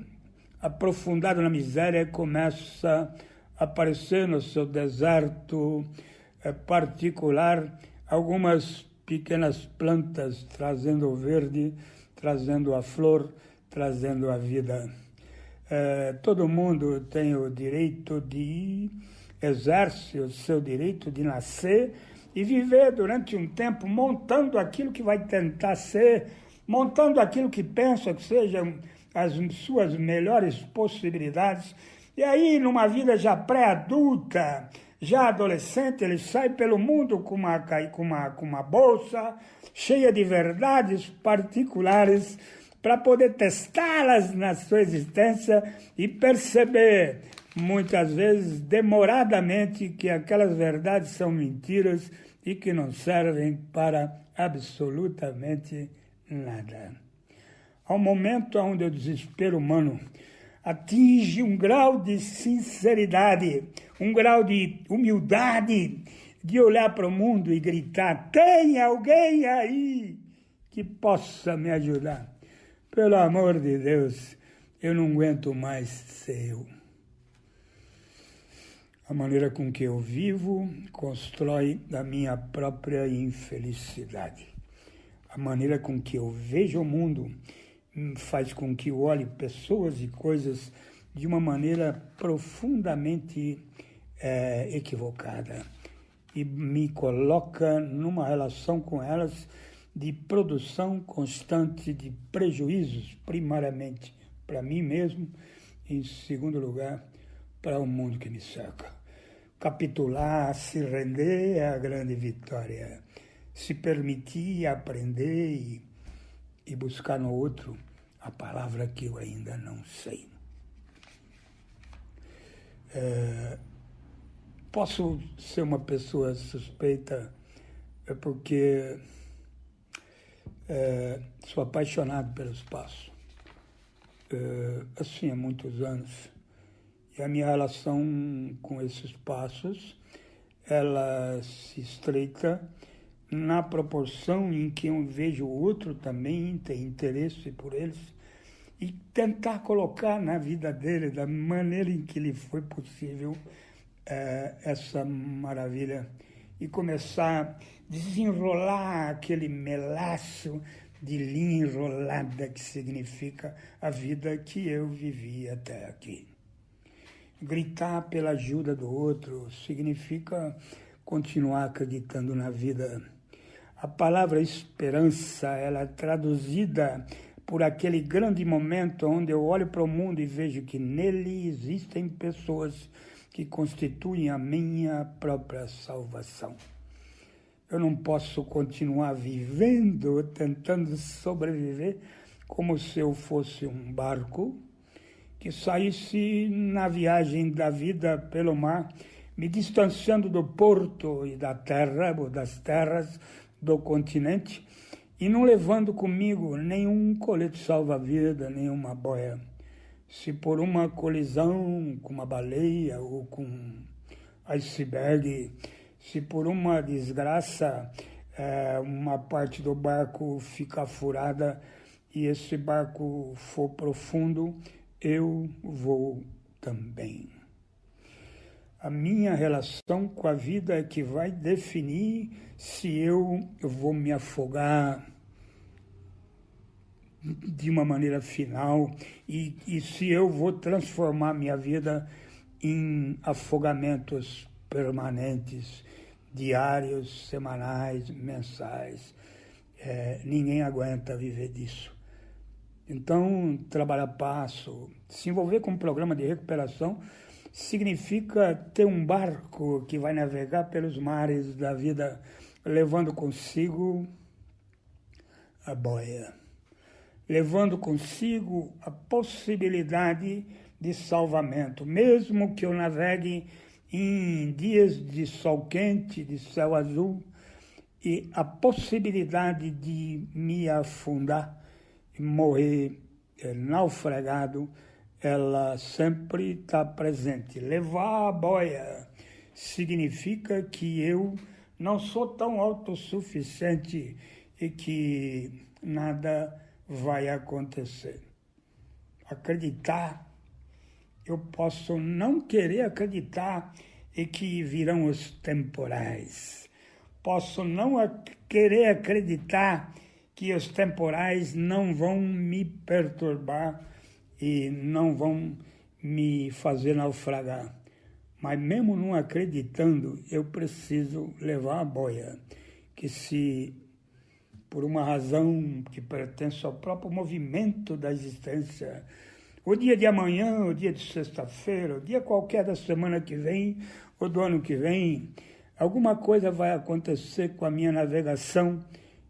Speaker 5: aprofundado na miséria começa a aparecer no seu deserto particular algumas pequenas plantas trazendo o verde, trazendo a flor, trazendo a vida. Todo mundo tem o direito exerce o seu direito de nascer e viver durante um tempo montando aquilo que vai tentar ser, montando aquilo que pensa que sejam as suas melhores possibilidades. E aí, numa vida já pré-adulta, já adolescente, ele sai pelo mundo com uma bolsa cheia de verdades particulares para poder testá-las na sua existência e perceber, muitas vezes, demoradamente, que aquelas verdades são mentiras e que não servem para absolutamente nada. Há um momento onde o desespero humano atinge um grau de sinceridade, um grau de humildade, de olhar para o mundo e gritar: tem alguém aí que possa me ajudar? Pelo amor de Deus, eu não aguento mais ser eu. A maneira com que eu vivo constrói a minha própria infelicidade. A maneira com que eu vejo o mundo faz com que eu olhe pessoas e coisas de uma maneira profundamente equivocada. e me coloca numa relação com elas de produção constante de prejuízos, primariamente para mim mesmo, em segundo lugar, para o mundo que me cerca. Capitular, se render é a grande vitória. Se permitir aprender e buscar no outro a palavra que eu ainda não sei. Posso ser uma pessoa suspeita porque sou apaixonado pelo espaço. Assim há muitos anos. E a minha relação com esses passos, ela se estreita na proporção em que eu vejo o outro também ter interesse por eles e tentar colocar na vida dele, da maneira em que lhe foi possível, essa maravilha e começar a desenrolar aquele melaço de linha enrolada que significa a vida que eu vivi até aqui. Gritar pela ajuda do outro significa continuar acreditando na vida. A palavra esperança, ela é traduzida por aquele grande momento onde eu olho para o mundo e vejo que nele existem pessoas que constituem a minha própria salvação. Eu não posso continuar vivendo, tentando sobreviver, como se eu fosse um barco que saísse na viagem da vida pelo mar, me distanciando do porto e da terra, ou das terras do continente, e não levando comigo nenhum colete salva-vida, nenhuma boia. Se por uma colisão com uma baleia ou com iceberg, se por uma desgraça uma parte do barco ficar furada e esse barco for profundo, eu vou também. A minha relação com a vida é que vai definir se eu vou me afogar de uma maneira final e se eu vou transformar minha vida em afogamentos permanentes, diários, semanais, mensais. Ninguém aguenta viver disso. Então, trabalhar passo, se envolver com um programa de recuperação, significa ter um barco que vai navegar pelos mares da vida, levando consigo a boia, levando consigo a possibilidade de salvamento, mesmo que eu navegue em dias de sol quente, de céu azul, e a possibilidade de me afundar e morrer naufragado, ela sempre está presente. Levar a boia significa que eu não sou tão autossuficiente e que nada vai acontecer. Acreditar, eu posso não querer acreditar e que virão os temporais. Posso não querer acreditar que os temporais não vão me perturbar e não vão me fazer naufragar. Mas mesmo não acreditando, eu preciso levar a boia, que se por uma razão que pertence ao próprio movimento da existência, o dia de amanhã, o dia de sexta-feira, o dia qualquer da semana que vem, ou do ano que vem, alguma coisa vai acontecer com a minha navegação,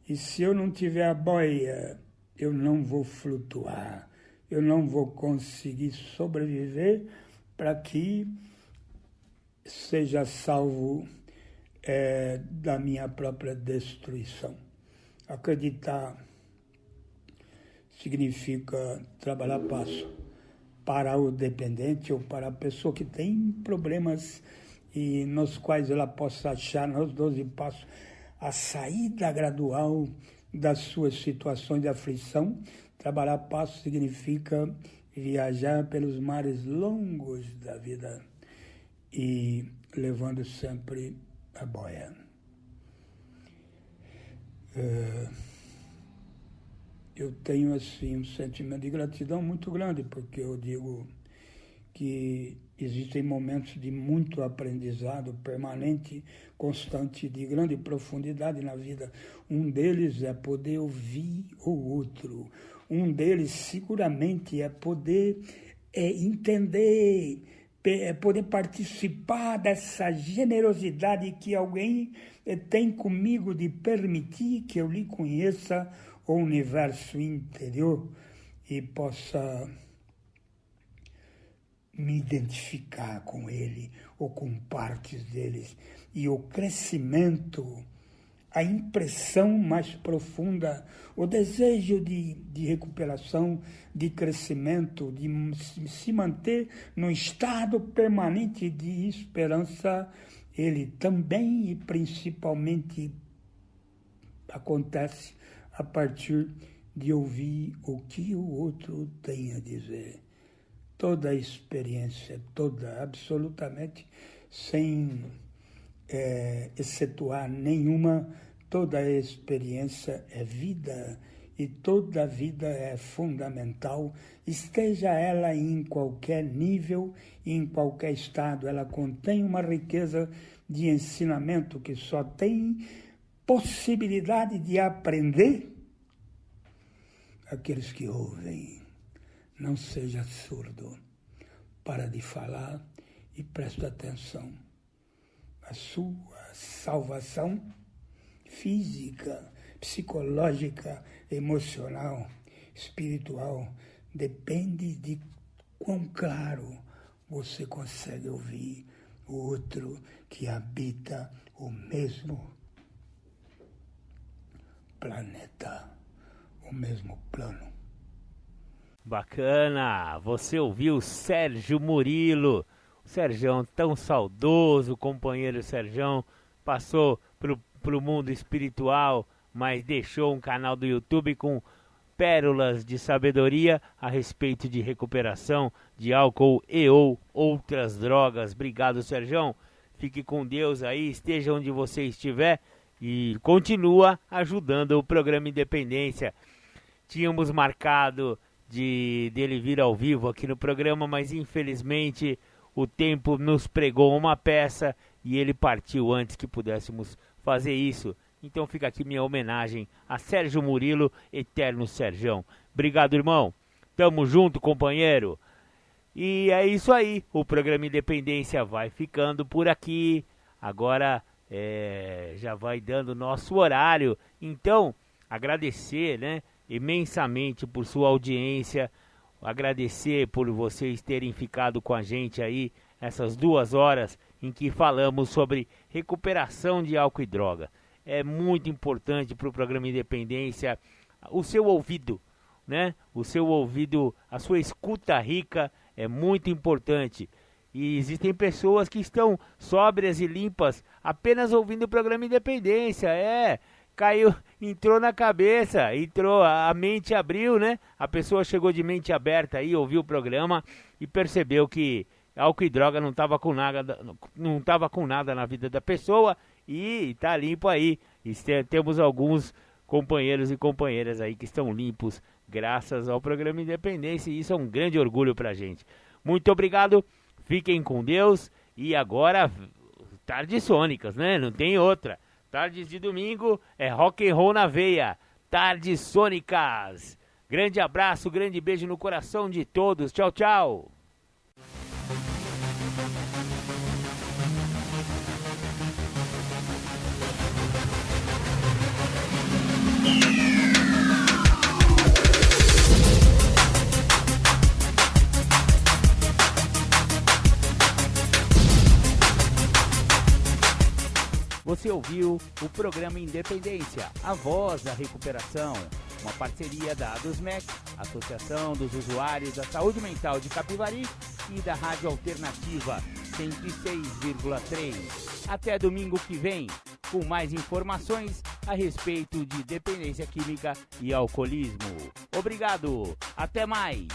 Speaker 5: e se eu não tiver a boia, eu não vou flutuar, eu não vou conseguir sobreviver para que seja salvo da minha própria destruição. Acreditar significa trabalhar passo para o dependente ou para a pessoa que tem problemas e nos quais ela possa achar nos 12 passos a saída gradual das suas situações de aflição. Trabalhar passo significa viajar pelos mares longos da vida e levando sempre a boia. Eu tenho assim um sentimento de gratidão muito grande, porque eu digo que existem momentos de muito aprendizado permanente, constante, de grande profundidade na vida. Um deles é poder ouvir o outro. Um deles, seguramente, é poder entender, é poder participar dessa generosidade que alguém tem comigo de permitir que eu lhe conheça o universo interior e possa me identificar com ele ou com partes deles. E o crescimento, a impressão mais profunda, o desejo de recuperação, de crescimento, de se manter num estado permanente de esperança, ele também e principalmente acontece a partir de ouvir o que o outro tem a dizer. Toda a experiência, toda, absolutamente, sem excetuar nenhuma, toda a experiência é vida e toda vida é fundamental, esteja ela em qualquer nível, em qualquer estado. Ela contém uma riqueza de ensinamento que só tem possibilidade de aprender aqueles que ouvem. Não seja surdo, para de falar e presta atenção. A sua salvação física, psicológica, emocional, espiritual, depende de quão claro você consegue ouvir o outro que habita o mesmo planeta, o mesmo plano.
Speaker 1: Bacana, você ouviu Sérgio Murilo, o Serjão tão saudoso, companheiro Serjão, passou pro mundo espiritual, mas deixou um canal do YouTube com pérolas de sabedoria a respeito de recuperação de álcool e ou outras drogas. Obrigado, Serjão, fique com Deus aí, esteja onde você estiver e continua ajudando o programa Independência. Tínhamos marcado dele vir ao vivo aqui no programa, mas infelizmente o tempo nos pregou uma peça e ele partiu antes que pudéssemos fazer isso. Então fica aqui minha homenagem a Sérgio Murilo, eterno Serjão. Obrigado, irmão. Tamo junto, companheiro. E é isso aí, o programa Independência vai ficando por aqui. Agora já vai dando nosso horário. Então, agradecer, né, imensamente por sua audiência, agradecer por vocês terem ficado com a gente aí essas 2 horas em que falamos sobre recuperação de álcool e droga. É muito importante para o programa Independência o seu ouvido, né? O seu ouvido, a sua escuta rica é muito importante. E existem pessoas que estão sóbrias e limpas apenas ouvindo o programa Independência, caiu, entrou na cabeça, a mente abriu, né? A pessoa chegou de mente aberta aí, ouviu o programa e percebeu que álcool e droga não estava com nada na vida da pessoa e tá limpo aí. E temos alguns companheiros e companheiras aí que estão limpos graças ao programa Independência e isso é um grande orgulho pra gente. Muito obrigado, fiquem com Deus e agora tardes sônicas, né? Não tem outra. Tardes de domingo é rock and roll na veia. Tardes sônicas. Grande abraço, grande beijo no coração de todos. Tchau, tchau. Você ouviu o programa Independência, a voz da recuperação, uma parceria da ADUSMEC, Associação dos Usuários da Saúde Mental de Capivari e da Rádio Alternativa 106,3. Até domingo que vem, com mais informações a respeito de dependência química e alcoolismo. Obrigado, até mais!